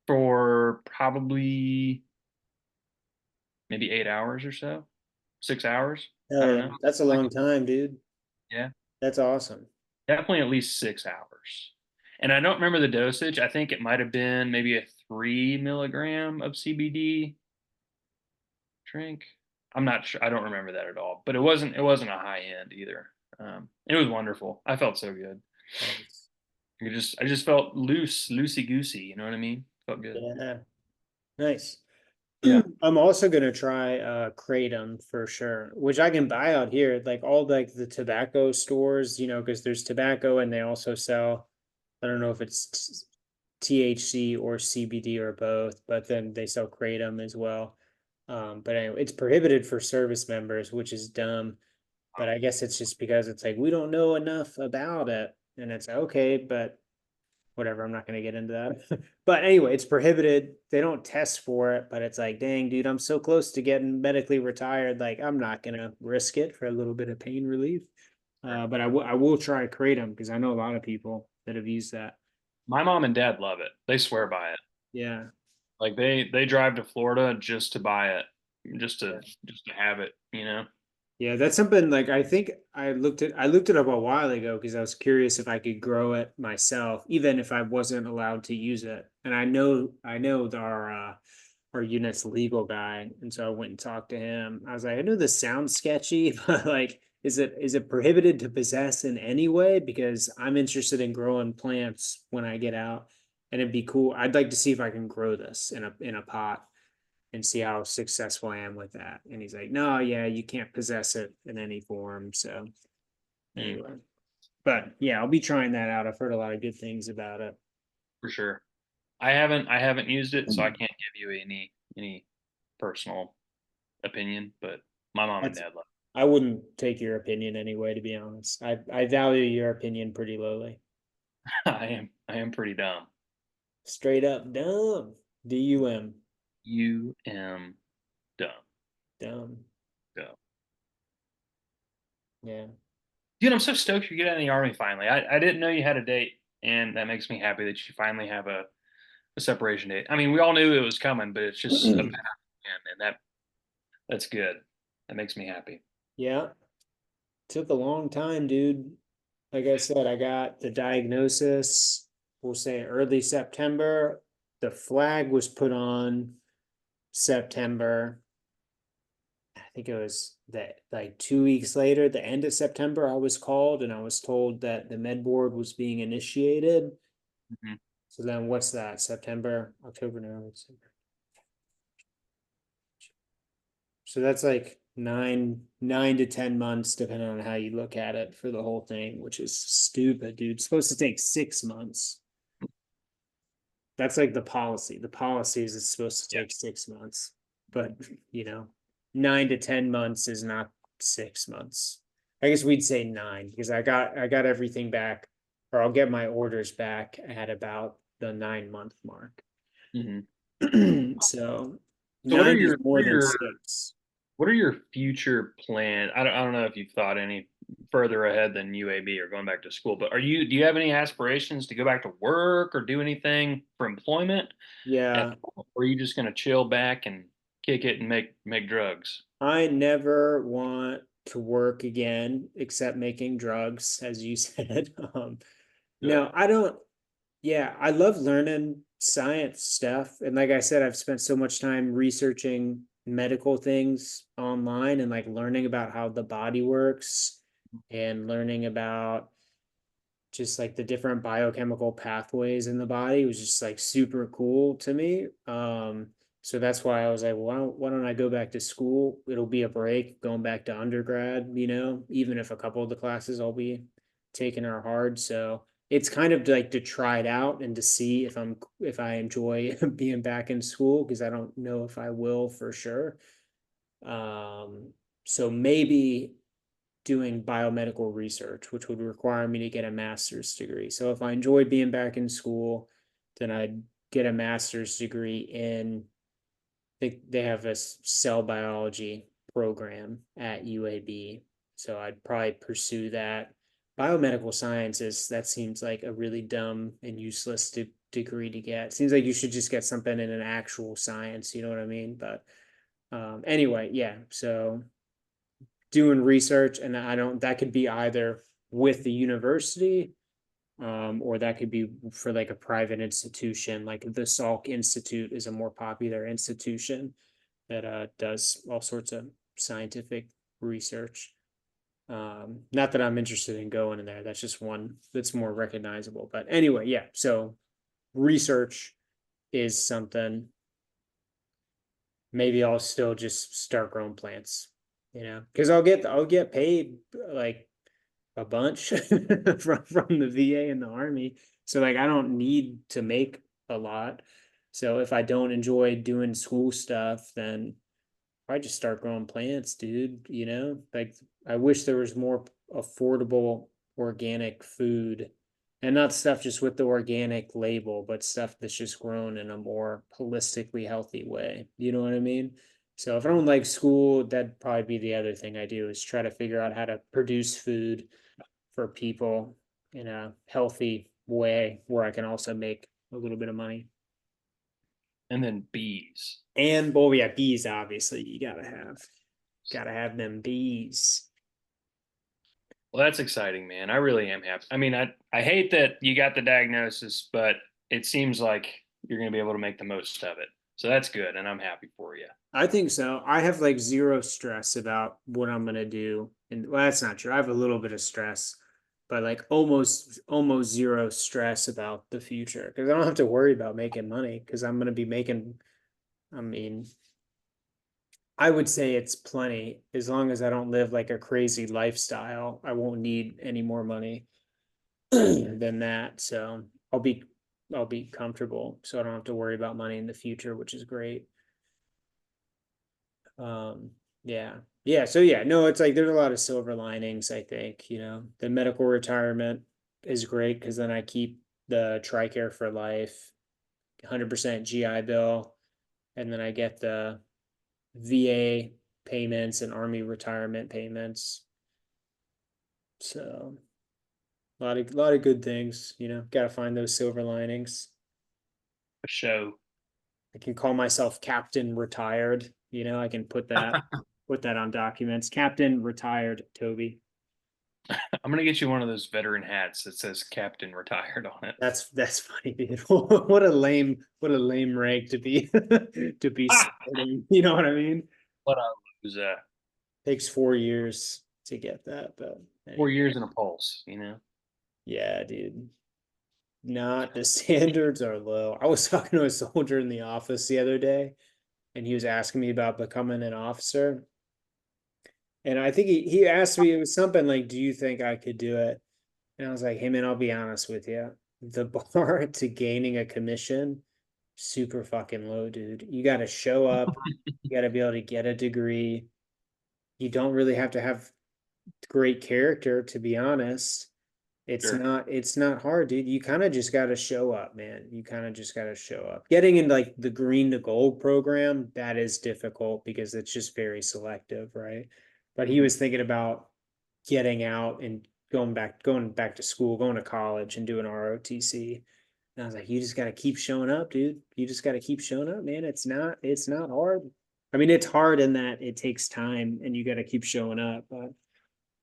for probably maybe 8 hours or so. 6 hours. I Hell don't yeah. know. That's a Like, long time, dude. yeah, That's awesome. definitely at least 6 hours. And I don't remember the dosage. I think it might have been maybe a 3 milligram of CBD drink. I'm not sure. I don't remember that at all. But it wasn't a high end either. It was wonderful. I felt so good. Nice. I just felt loosey goosey. You know what I mean? Felt good. Yeah. Nice. Yeah. I'm also gonna try Kratom for sure, which I can buy out here, like all like the tobacco stores, because there's tobacco and they also sell, I don't know if it's THC or CBD or both, but then they sell Kratom as well. But anyway, it's prohibited for service members, which is dumb. But I guess it's just because it's like we don't know enough about it, and it's okay, but whatever, I'm not going to get into that. But anyway, it's prohibited. They don't test for it, but it's like, dang, dude, I'm so close to getting medically retired. Like, I'm not going to risk it for a little bit of pain relief. But I will try Kratom because I know a lot of people that have used that. My mom and dad love it. They swear by it. Yeah. Like they drive to Florida just to buy it, just to Yeah. just to have it, you know? Yeah, that's something like I think I looked it up a while ago because I was curious if I could grow it myself, even if I wasn't allowed to use it. And I know our unit's legal guy, and so I went and talked to him. I was like, I know this sounds sketchy, but like, is it prohibited to possess in any way? Because I'm interested in growing plants when I get out, and it'd be cool. I'd like to see if I can grow this in a pot and see how successful I am with that. And he's like, no, yeah, you can't possess it in any form. So Mm, anyway, but yeah, I'll be trying that out. I've heard a lot of good things about it. for sure. I haven't used it, so I can't give you any personal opinion, but my mom and That's dad love I wouldn't take your opinion anyway, to be honest. I value your opinion pretty lowly. it. I am pretty dumb. Straight up dumb. DUM. You am dumb. Dumb. Dumb. Yeah. Dude, I'm so stoked you get out of the army finally. I didn't know you had a date, and that makes me happy that you finally have a separation date. I mean, we all knew it was coming, but it's just a matter of when, and that's good. That makes me happy. Yeah. Took a long time, dude. Like I said, I got the diagnosis, we'll say early September. The flag was put on September. I think it was that like 2 weeks later, the end of September, I was called and I was told that the med board was being initiated. Mhm. So then what's that? September, October, November, December. So that's like 9 to 10 months, depending on how you look at it for the whole thing, which is stupid, dude. It's supposed to take 6 months. That's like the policy. The policy is it's supposed to Yeah. take 6 months, but you know, 9 to 10 months is not 6 months. I guess we'd say nine because I got everything back, or I'll get my orders back at about the 9 month mark. Mhm. So So nine is more than six. what are your future plans? I don't know if you've thought any further ahead than UAB or going back to school, but do you have any aspirations to go back to work or do anything for employment Yeah, or are you just going to chill back and kick it and make drugs? I never want to work again except making drugs, as you said. Good. No, I don't. Yeah, I love learning science stuff. And like I said, I've spent so much time researching medical things online and like learning about how the body works and learning about just like the different biochemical pathways in the body was just like super cool to me. So that's why I was like, why don't I go back to school? It'll be a break going back to undergrad, even if a couple of the classes I'll be taking are hard. So it's kind of like to try it out and to see if I enjoy being back in school because I don't know if I will for sure. Um, so maybe doing biomedical research, which would require me to get a master's degree. So if I enjoy being back in school, then I'd get a master's degree in, they have a cell biology program at UAB. So I'd probably pursue that. Biomedical sciences, that seems like a really dumb and useless degree to get. It seems like you should just get something in an actual science, you know what I mean? But anyway, yeah. So doing research, and that could be either with the university, or that could be for like a private institution, like the Salk Institute is a more popular institution that does all sorts of scientific research. Not that I'm interested in going in there. That's just one that's more recognizable. But anyway, yeah. So research is something. Maybe I'll still just start growing plants, because I'll get paid like a bunch from the VA and the Army. So like I don't need to make a lot. So if I don't enjoy doing school stuff, then I just start growing plants, dude. Like I wish there was more affordable organic food, and not stuff just with the organic label, but stuff that's just grown in a more holistically healthy way. You know what I mean? So if I don't like school, that'd probably be the other thing I do is try to figure out how to produce food for people in a healthy way where I can also make a little bit of money. And then bees. And well, yeah, bees obviously you gotta have them bees. Well, that's exciting, man. I really am happy. I mean, I hate that you got the diagnosis, but it seems like you're going to be able to make the most of it. So that's good, and I'm happy for you. I think so. I have like zero stress about what I'm gonna do. And well, that's not true. I have a little bit of stress, but like almost zero stress about the future because I don't have to worry about making money because I'm gonna be making, I mean, I would say it's plenty as long as I don't live like a crazy lifestyle. I won't need any more money than that. So I'll be comfortable. So I don't have to worry about money in the future, which is great. Um, yeah. Yeah. So yeah, no, it's like there's a lot of silver linings, I think, the medical retirement is great because then I keep the TRICARE for life, 100% GI Bill, and then I get the VA payments and Army retirement payments. So a lot of good things, got to find those silver linings. A show. I can call myself Captain Retired, I can put that on documents. Captain Retired Toby. I'm going to get you one of those veteran hats that says Captain Retired on it. That's funny, dude. What a lame rank to be to be Ah, sporting. You know what I mean? what a loser. Takes 4 years to get that, but 4 years in a pulse. yeah, dude. Not the standards are low. I was talking to a soldier in the office the other day, and he was asking me about becoming an officer. And I think he asked me, it was something like, "Do you think I could do it?" And I was like, "Hey man, I'll be honest with you. The bar to gaining a commission, super fucking low, dude. You got to show up. You got to be able to get a degree. You don't really have to have great character, to be honest. It's Sure. not it's not hard, dude. You kind of just got to show up, man. You kind of just got to show up. Getting in like the green to gold program, that is difficult because it's just very selective, right? But he Mhm. was thinking about getting out and going back to school, going to college and doing ROTC. And I was like, you just got to keep showing up, dude. You just got to keep showing up, man. It's not hard. I mean, it's hard in that it takes time and you got to keep showing up. But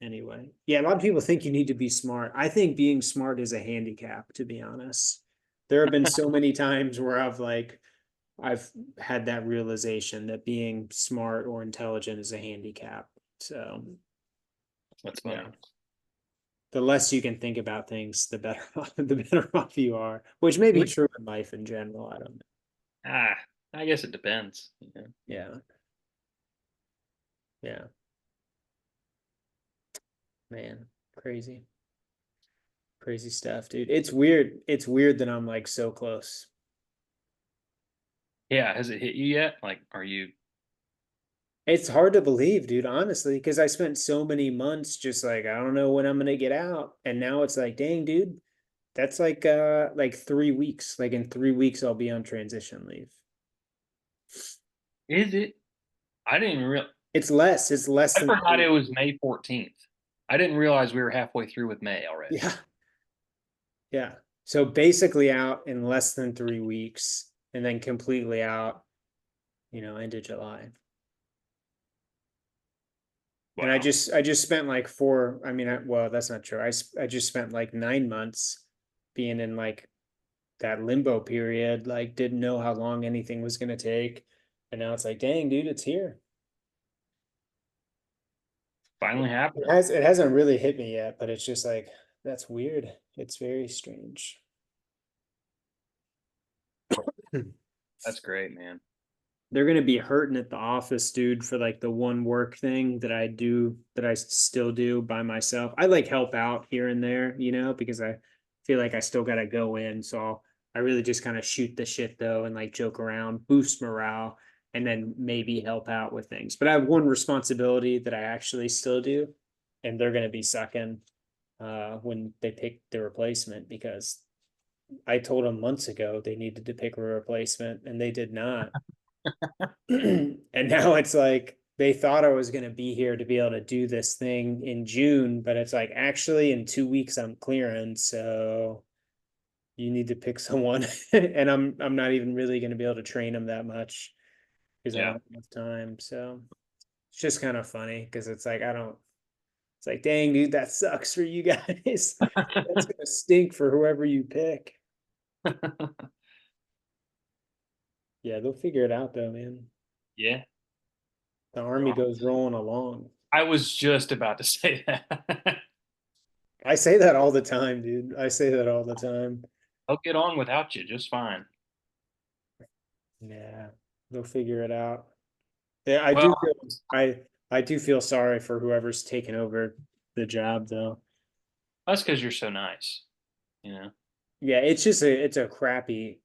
anyway, yeah, a lot of people think you need to be smart. I think being smart is a handicap, to be honest. There have been so many times where I've had that realization that being smart or intelligent is a handicap. So, That's yeah, funny. the less you can think about things, the better the better off you are, which may be true in life in general. I don't know. Ah, I guess it depends. Yeah, yeah, man, crazy, crazy stuff, dude. It's weird that I'm like so close. Yeah, has it hit you yet? Like, are you? It's hard to believe, dude, honestly, because I spent so many months just like I don't know when I'm gonna get out. And now it's like, dang, dude, that's like 3 weeks. Like in 3 weeks I'll be on transition leave. Is it? I didn't real. It's less I than forgot three. it was May 14th. I didn't realize we were halfway through with May already. Yeah, yeah. So basically out in less than 3 weeks and then completely out, end of July. And Wow. I just spent like four, I mean, well, that's not true. I just spent like 9 months being in like that limbo period, like didn't know how long anything was gonna take. And now it's like, dang, dude, it's here. Finally happening. It hasn't really hit me yet, but it's just like that's weird. It's very strange. That's great, man. They're gonna be hurting at the office, dude, for like the one work thing that I do that I still do by myself. I like help out here and there, because I feel like I still gotta go in. So I really just kind of shoot the shit though and like joke around, boost morale, and then maybe help out with things. But I have one responsibility that I actually still do, and they're gonna be sucking when they pick the replacement because I told them months ago they needed to pick a replacement and they did not. And now it's like they thought I was going to be here to be able to do this thing in June, but it's like actually in 2 weeks I'm clearing, so you need to pick someone. And I'm not even really going to be able to train them that much because I don't Yeah. have enough time. So it's just kind of funny because it's like I don't. It's like, dang, dude, that sucks for you guys. That's gonna stink for whoever you pick. Yeah, they'll figure it out though, man. Yeah. The army goes rolling along. I was just about to say that. I say that all the time, dude. I say that all the time. I'll get on without you just fine. Yeah, they'll figure it out. Yeah, I Well, do feel I do feel sorry for whoever's taking over the job though. that's because you're so nice, you know? Yeah, it's a crappy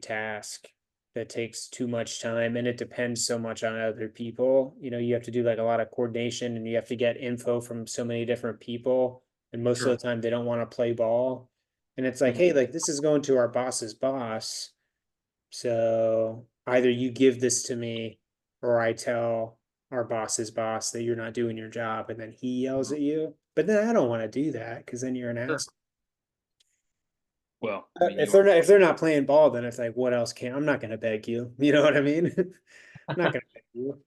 task that takes too much time and it depends so much on other people. You have to do like a lot of coordination and you have to get info from so many different people. And most of Sure. the time they don't want to play ball. And it's like, Mhm. hey, like this is going to our boss's boss. So either you give this to me or I tell our boss's boss that you're not doing your job and then he yells Mhm. at you. But then I don't want to do that because then you're an Sure. ass. Well, I mean, you If they're not playing ball, then it's like, what else can I'm not gonna beg you. You know what I mean? I'm not gonna beg you.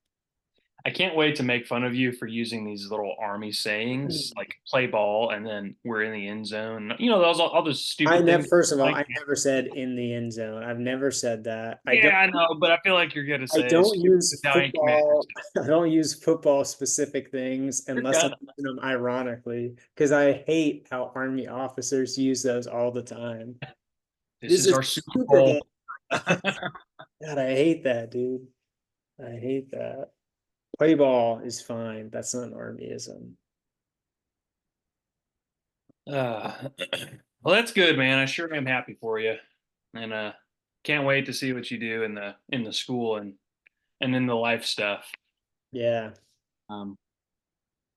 I can't wait to make fun of you for using these little army sayings like play ball and then we're in the end zone. You know, those all those I stupid never things. first of all, Like, I never said in the end zone. I've never said that. yeah, I know, but I feel like you're gonna I say don't stupid use Italian commander football. stuff. I don't use football specific things You're unless I'm gonna. using them ironically, because I hate how army officers use those all the time. This This is is our Super Super Bowl. Bowl. God, I hate that, dude. I hate that. Play ball is fine. That's not an armyism. Uh, well, that's good, man. I sure am happy for you, and can't wait to see what you do in the school and in the life stuff. Yeah. Um,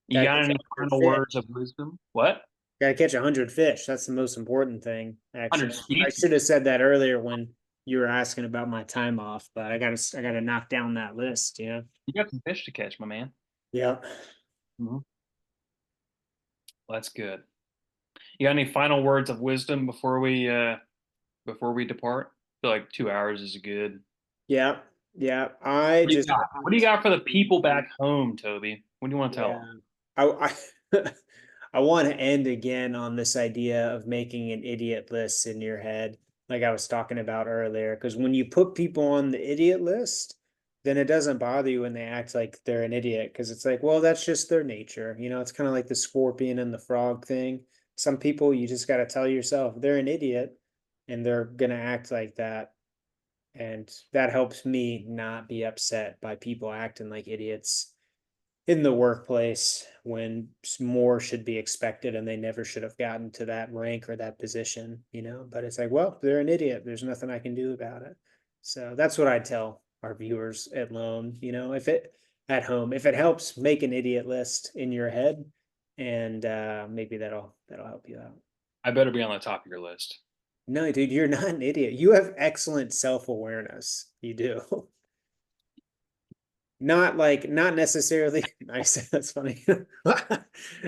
you Gotta got catch a any hundred final fish. words of wisdom? What? Gotta catch 100 fish. That's the most important thing, 100 actually. I should have species? said that earlier when you were asking about my time off, but I gotta knock down that list, yeah. You got some fish to catch, my man. Yeah. Mhm. Well, that's good. You got any final words of wisdom before we depart? I feel like 2 hours is good. Yeah. Yeah. I What do you just got? What do you got for the people back home, Toby? What do you want to tell yeah. them? I I want to end again on this idea of making an idiot list in your head, like I was talking about earlier. Because when you put people on the idiot list, then it doesn't bother you when they act like they're an idiot. Because it's like, well, that's just their nature. It's kind of like the scorpion and the frog thing. Some people you just got to tell yourself they're an idiot and they're gonna act like that. And that helps me not be upset by people acting like idiots in the workplace when more should be expected and they never should have gotten to that rank or that position. But it's like, well, they're an idiot. There's nothing I can do about it. So that's what I tell our viewers at Loam, if it at home, if it helps, make an idiot list in your head and maybe that'll help you out. I better be on the top of your list. No, dude, you're not an idiot. You have excellent self-awareness. You do. Not necessarily nice. That's funny.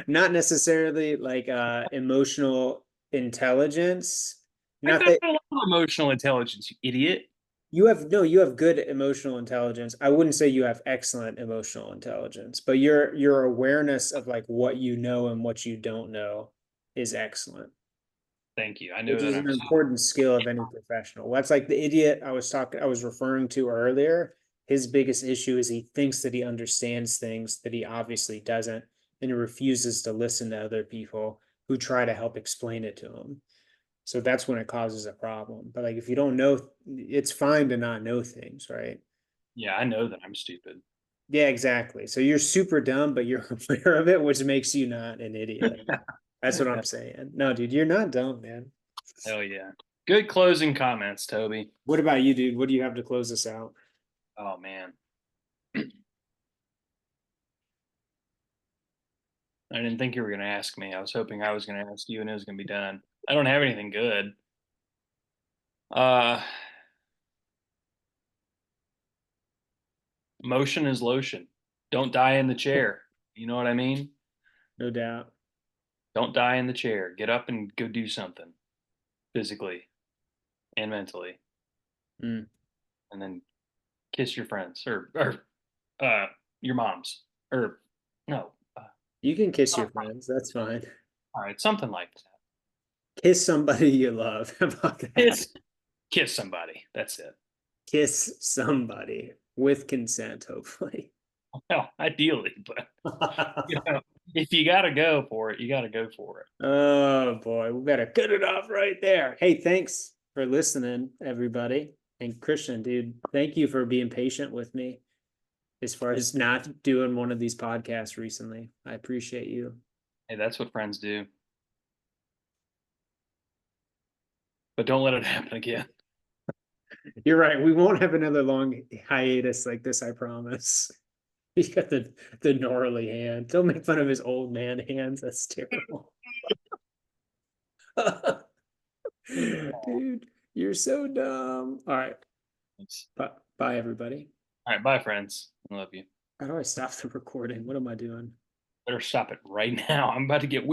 Not necessarily like emotional intelligence. I've Not got that a lot of emotional intelligence, you idiot. You have no, you have good emotional intelligence. I wouldn't say you have excellent emotional intelligence, but your awareness of like what you know and what you don't know is excellent, Thank you. I know which that is I'm. an important skill of any professional. That's like the idiot I was referring to earlier. His biggest issue is he thinks that he understands things that he obviously doesn't, and he refuses to listen to other people who try to help explain it to him. So that's when it causes a problem. But like if you don't know, it's fine to not know things, right? Yeah, I know that I'm stupid. Yeah, exactly. So you're super dumb, but you're aware of it, which makes you not an idiot. That's what I'm saying. No, dude, you're not dumb, man. Hell yeah. Good closing comments, Toby. What about you, dude? What do you have to close this out? Oh man. I didn't think you were gonna ask me. I was hoping I was gonna ask you and it was gonna be done. I don't have anything good. Uh Motion is lotion. Don't die in the chair. You know what I mean? No doubt. Don't die in the chair. Get up and go do something physically and mentally. Mm. And then kiss your friends or uh your moms. Or no. You can kiss your friends. That's fine. All right, something like that. Kiss somebody you love. How about that? Kiss somebody. That's it. Kiss somebody with consent, hopefully. Well, ideally, but you know, if you gotta go for it, you gotta go for it. Oh boy, we better cut it off right there. Hey, thanks for listening, everybody. And Christian, dude, thank you for being patient with me as far as not doing one of these podcasts recently. I appreciate you. Hey, that's what friends do. But don't let it happen again. You're right. We won't have another long hiatus like this, I promise. He's got the gnarly hand. Don't make fun of his old man hands. That's terrible. Dude, you're so dumb. All right. Thanks. Bye, everybody. All right, bye, friends. I love you. How do I stop the recording? What am I doing? Better stop it right now. I'm about to get